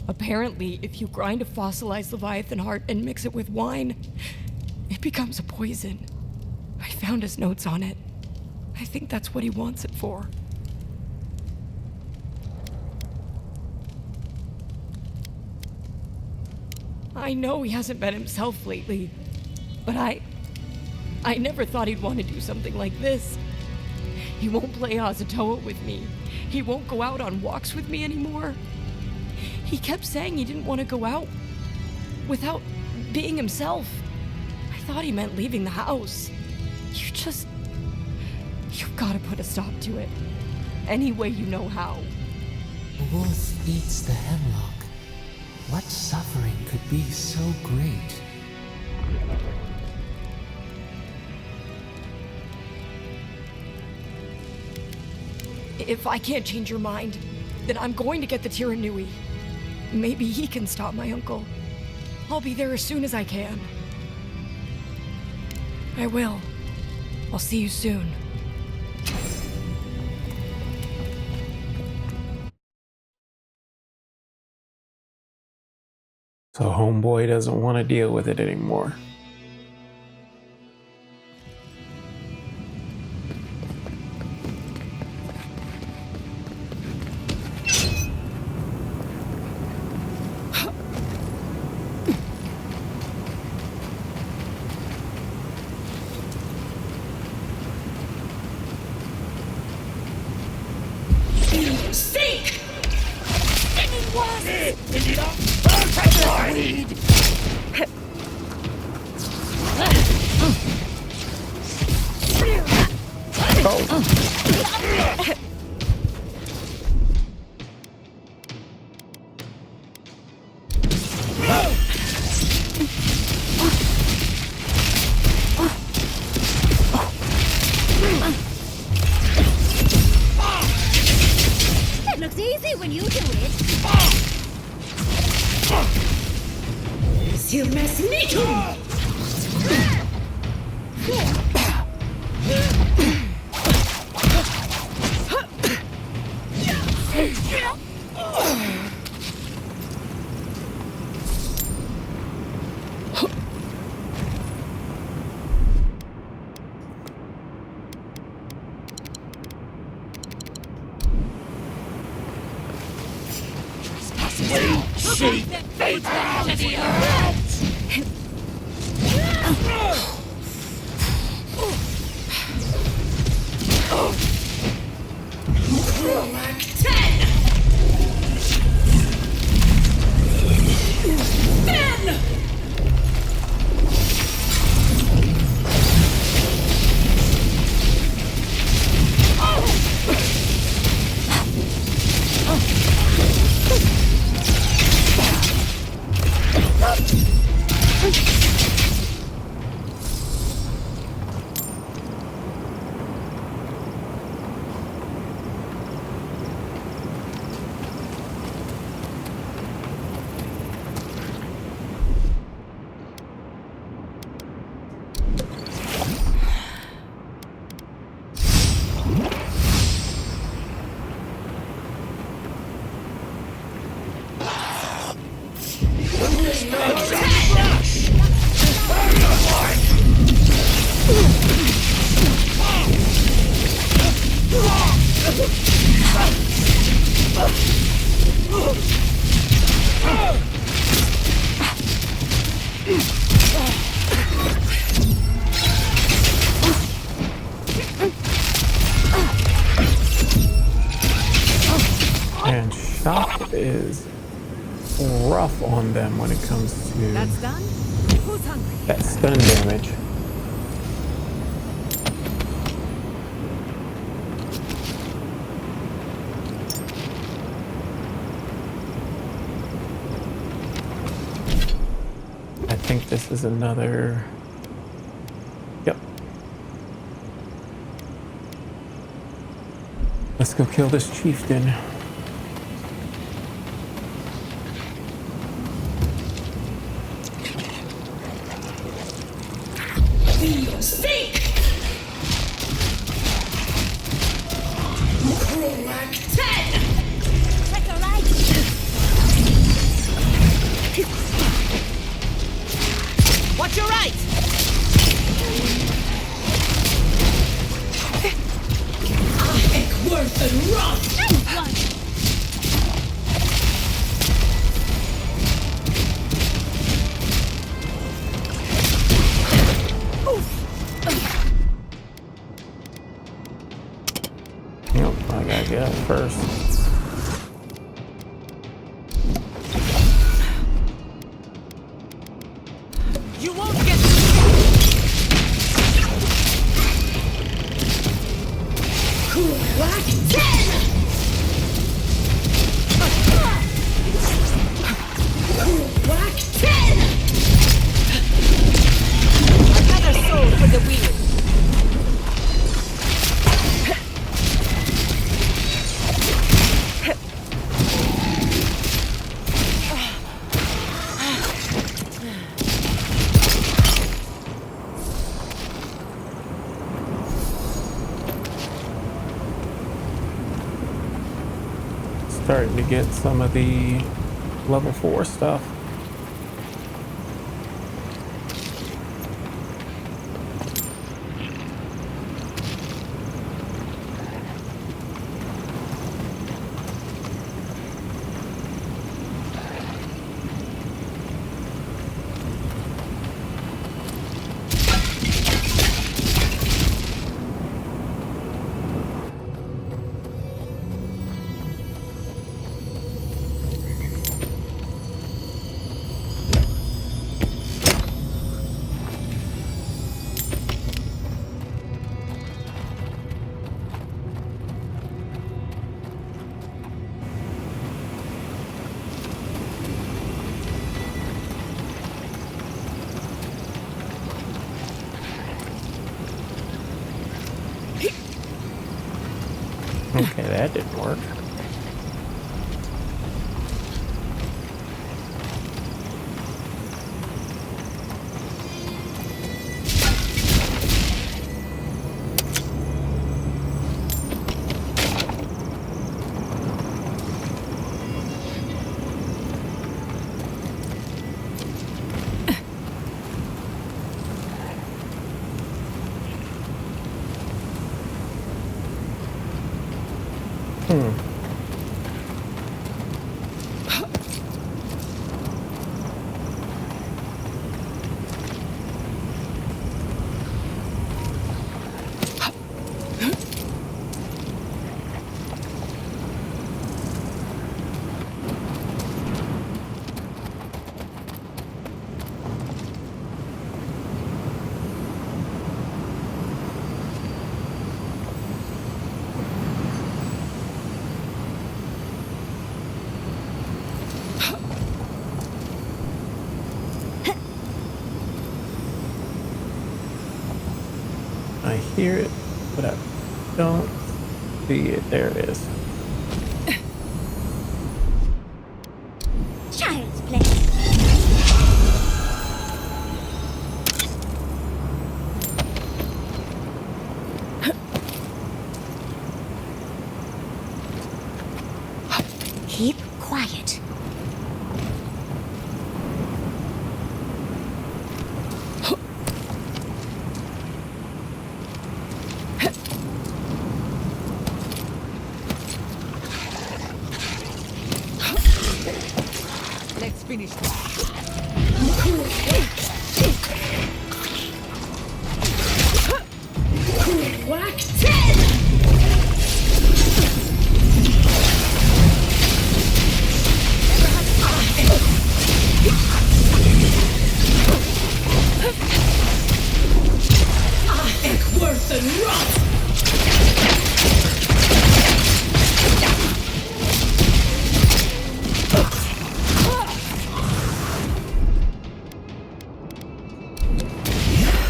Apparently, if you grind a fossilized Leviathan heart and mix it with wine, it becomes a poison. I found his notes on it. I think that's what he wants it for. I know he hasn't been himself lately, but I never thought he'd want to do something like this. He won't play Azatoa with me. He won't go out on walks with me anymore. He kept saying he didn't want to go out without being himself. I thought he meant leaving the house. You've got to put a stop to it. Any way you know how. The wolf eats the hemlock. What suffering could be so great? If I can't change your mind, then I'm going to get the Tiranui. Maybe he can stop my uncle. I'll be there as soon as I can. I will. I'll see you soon. So homeboy doesn't want to deal with it anymore. Seek! It looks easy when you do it. Sur mes sneakum! Sheep fate to the earth! is rough on them when it comes to That's done? Who's hungry? that stun damage. I think this is another... Yep. Let's go kill this chieftain. Sink! Crack 10! Check your right! Watch your right! Worth and rot! Yep, I gotta get up first. You won't get Crack 10! Crack 10! Another soul for the wheel. Starting to get some of the level 4 stuff. Okay, that didn't work. I hear it, but I don't see it. There it is. Child's play. Keep quiet.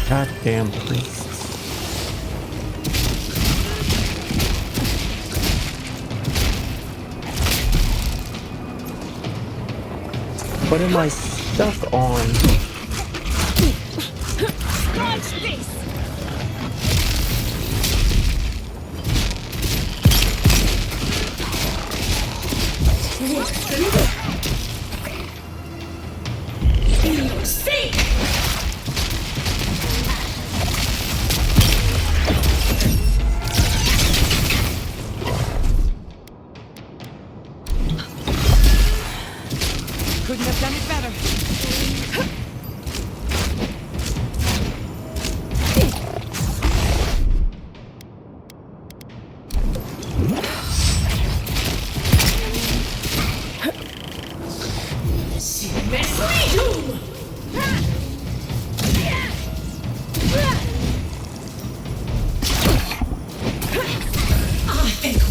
Goddamn priests. Putting my stuff on. Watch this! See! Couldn't have done it better.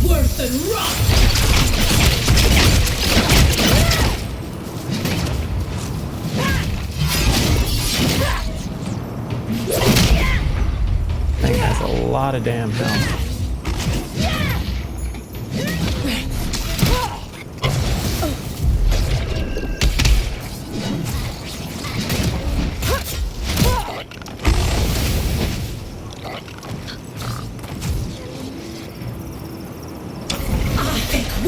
Worse than rock! Thing has a lot of damn health.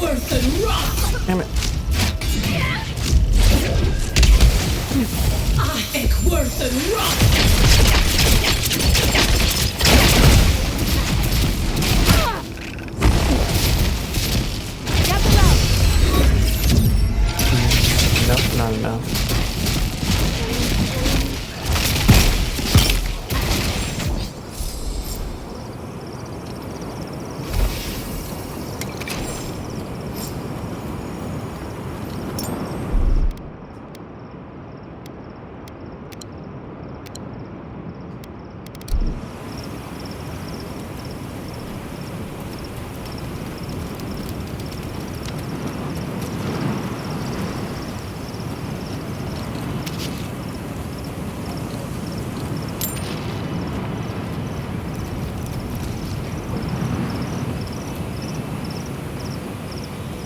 Worse than rock! Damn it. I think worse than rock! Nope, not enough.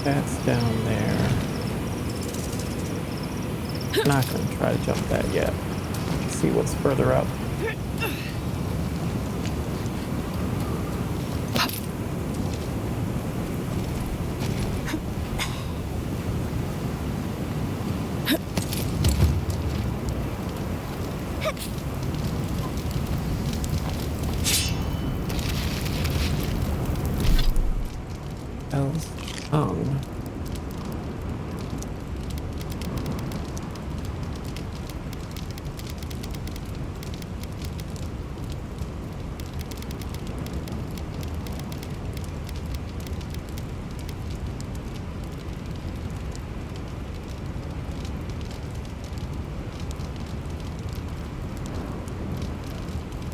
That's down there. Not gonna try to jump that yet. See what's further up. Else.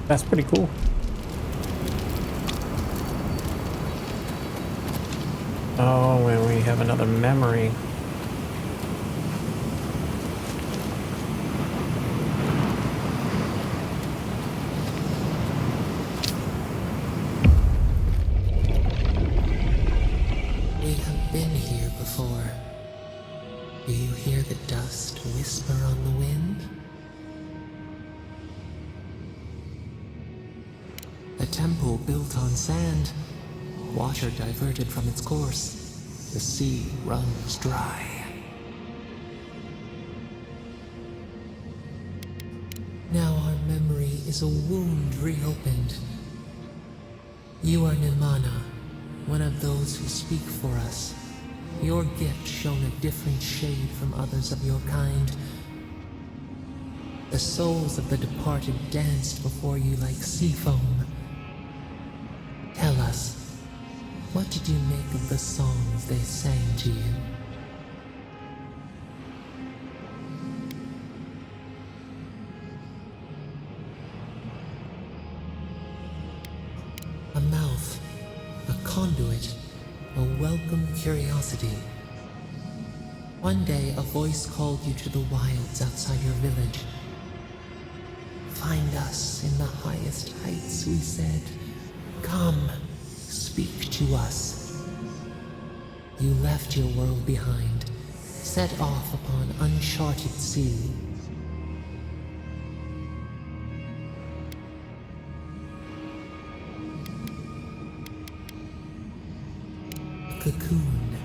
That's pretty cool. Oh, and we have another memory. We have been here before. Do you hear the dust whisper on the wind? A temple built on sand. Water diverted from its course. The sea runs dry. Now our memory is a wound reopened. You are Nirmana, one of those who speak for us. Your gift shone a different shade from others of your kind. The souls of the departed danced before you like sea foam. Tell us, what did you make of the songs they sang to you? A mouth, a conduit, a welcome curiosity. One day, a voice called you to the wilds outside your village. Find us. Thus, in the highest heights, we said, "Come, speak to us." You left your world behind, set off upon uncharted sea. Cocoon,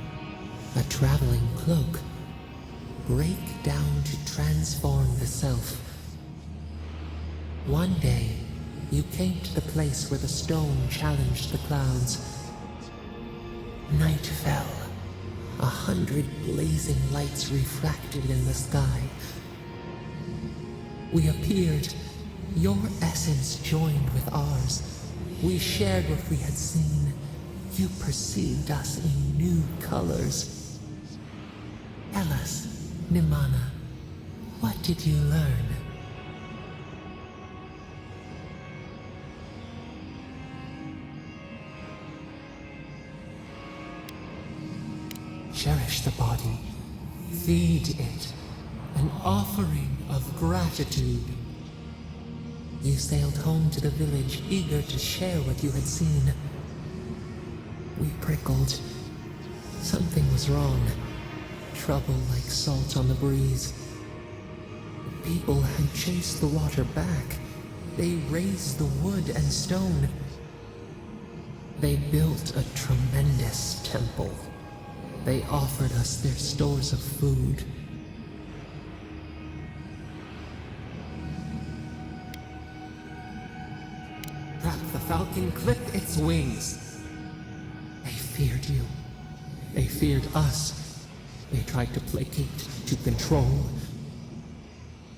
a traveling cloak. Break down to transform the self. One day, you came to the place where the stone challenged the clouds. Night fell. 100 blazing lights refracted in the sky. We appeared. Your essence joined with ours. We shared what we had seen. You perceived us in new colors. Tell us, Nimana, what did you learn? Cherish the body. Feed it. An offering of gratitude. You sailed home to the village, eager to share what you had seen. We prickled. Something was wrong. Trouble like salt on the breeze. The people had chased the water back. They raised the wood and stone. They built a tremendous temple. They offered us their stores of food. Perhaps the falcon clipped its wings. They feared you. They feared us. They tried to placate, to control.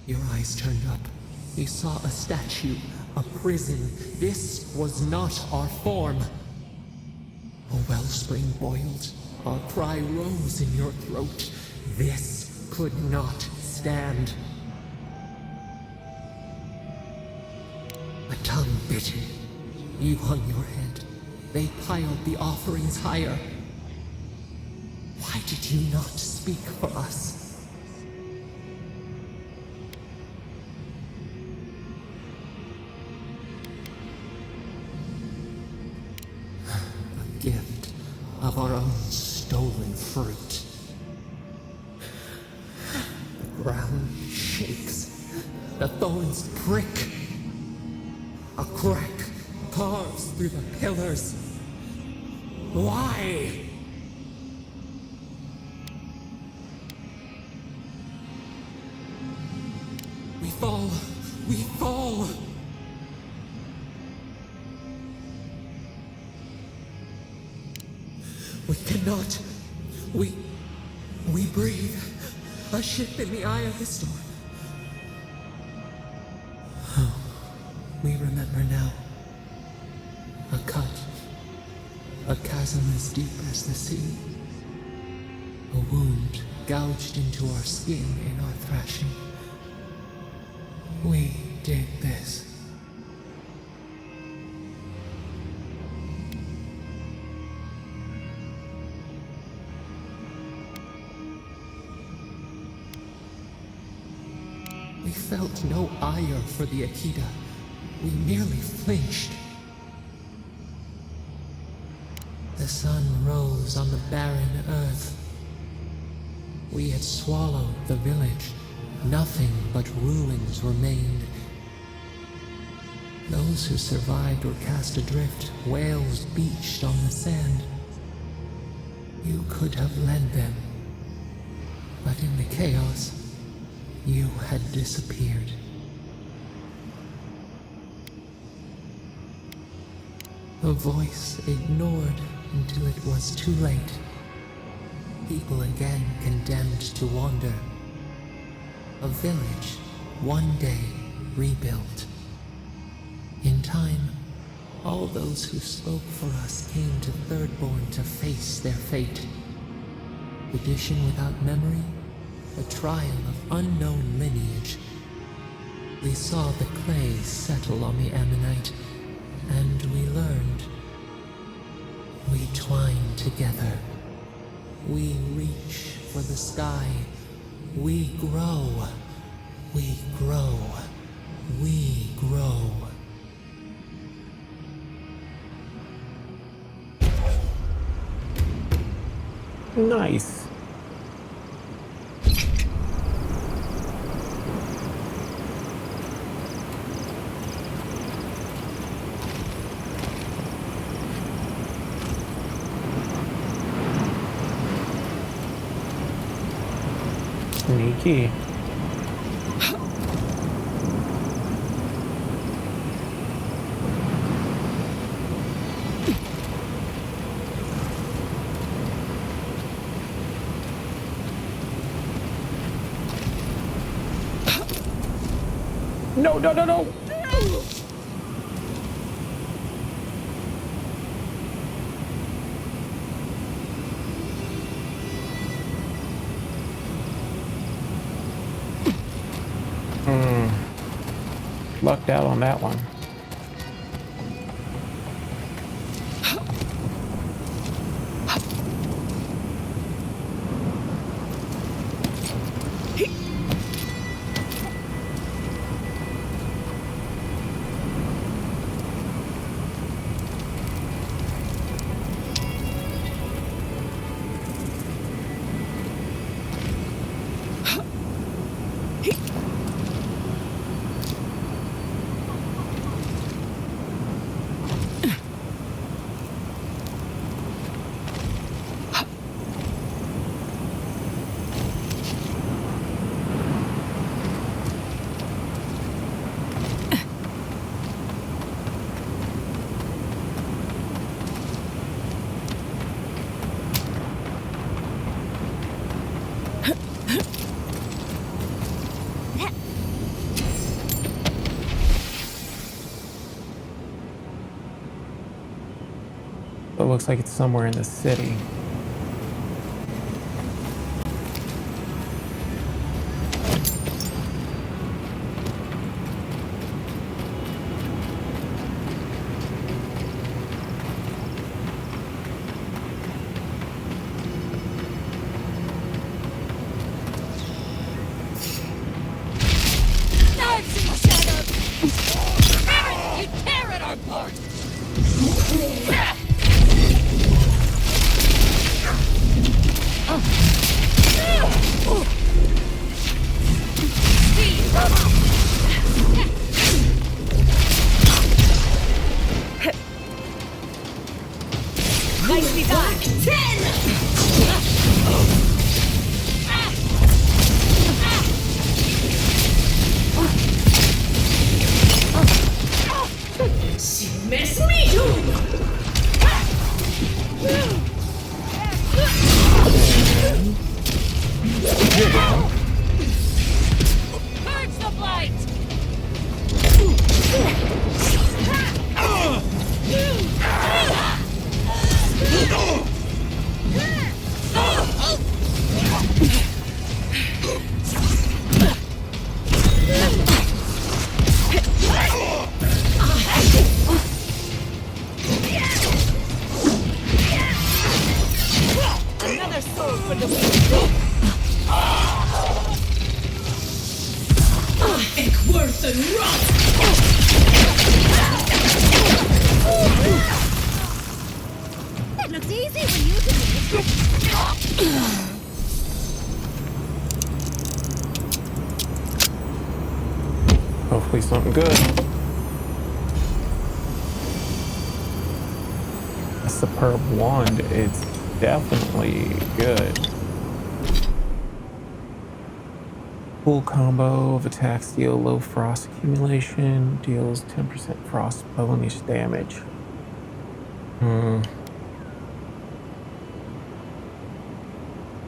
Your eyes turned up. You saw a statue, a prison. This was not our form. A wellspring boiled. Our cry rose in your throat. This could not stand. A tongue bitten. You hung your head. They piled the offerings higher. Why did you not speak for us? A gift of our own stolen fruit. The ground shakes. The thorns prick. A crack carves through the pillars. Why? We fall. We fall. We cannot. We breathe. A ship in the eye of the storm. Oh, we remember now. A cut. A chasm as deep as the sea. A wound gouged into our skin in our thrashing. We did this. We felt no ire for the Akita. We merely flinched. The sun rose on the barren earth. We had swallowed the village. Nothing but ruins remained. Those who survived were cast adrift, whales beached on the sand. You could have led them, but in the chaos, you had disappeared. A voice ignored until it was too late. People again condemned to wander. A village, one day, rebuilt. In time, all those who spoke for us came to Thirdborn to face their fate. Tradition without memory, a trial of unknown lineage. We saw the clay settle on the Ammonite, and we learned. We twine together. We reach for the sky. We grow. We grow. We grow. Nice. Sneaky. No, no, no, no! Lucked out on that one. It looks like it's somewhere in the city. You tear it apart! Nicely done! 10! She messed me too! Purge the blight! Another sword for the weak! Ik word een rot! That looks easy when you do it. Hopefully something good. A superb wand. It's definitely good. Full combo of attack steel, low frost accumulation, deals 10% frost bonus damage.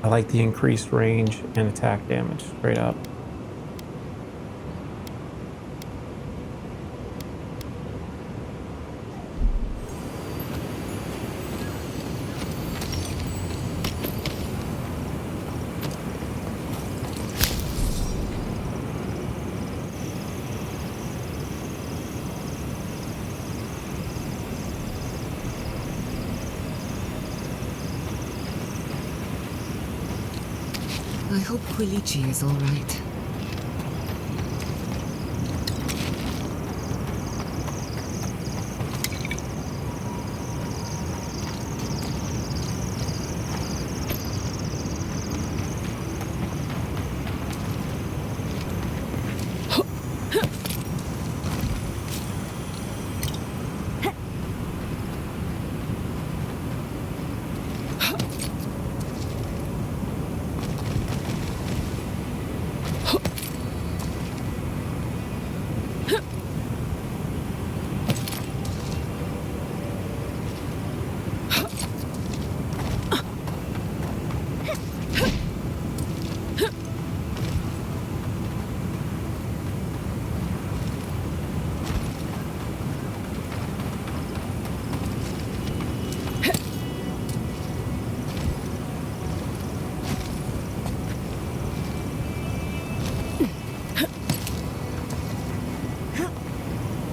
I like the increased range and attack damage straight up. I hope Quilichi is all right.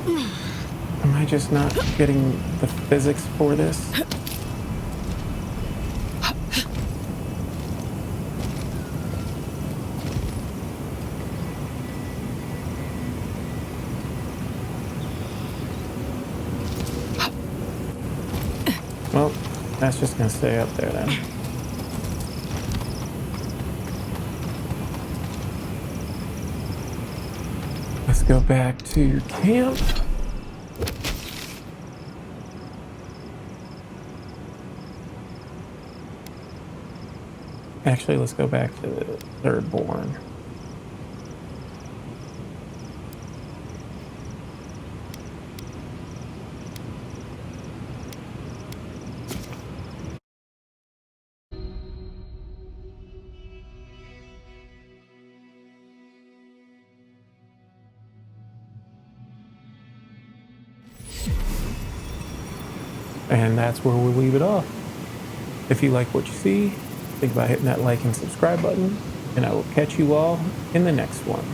Am I just not getting the physics for this? Well, that's just gonna stay up there then. Let's go back to camp. Actually, let's go back to the third born. And that's where we'll leave it off. If you like what you see, think about hitting that like and subscribe button, and I will catch you all in the next one.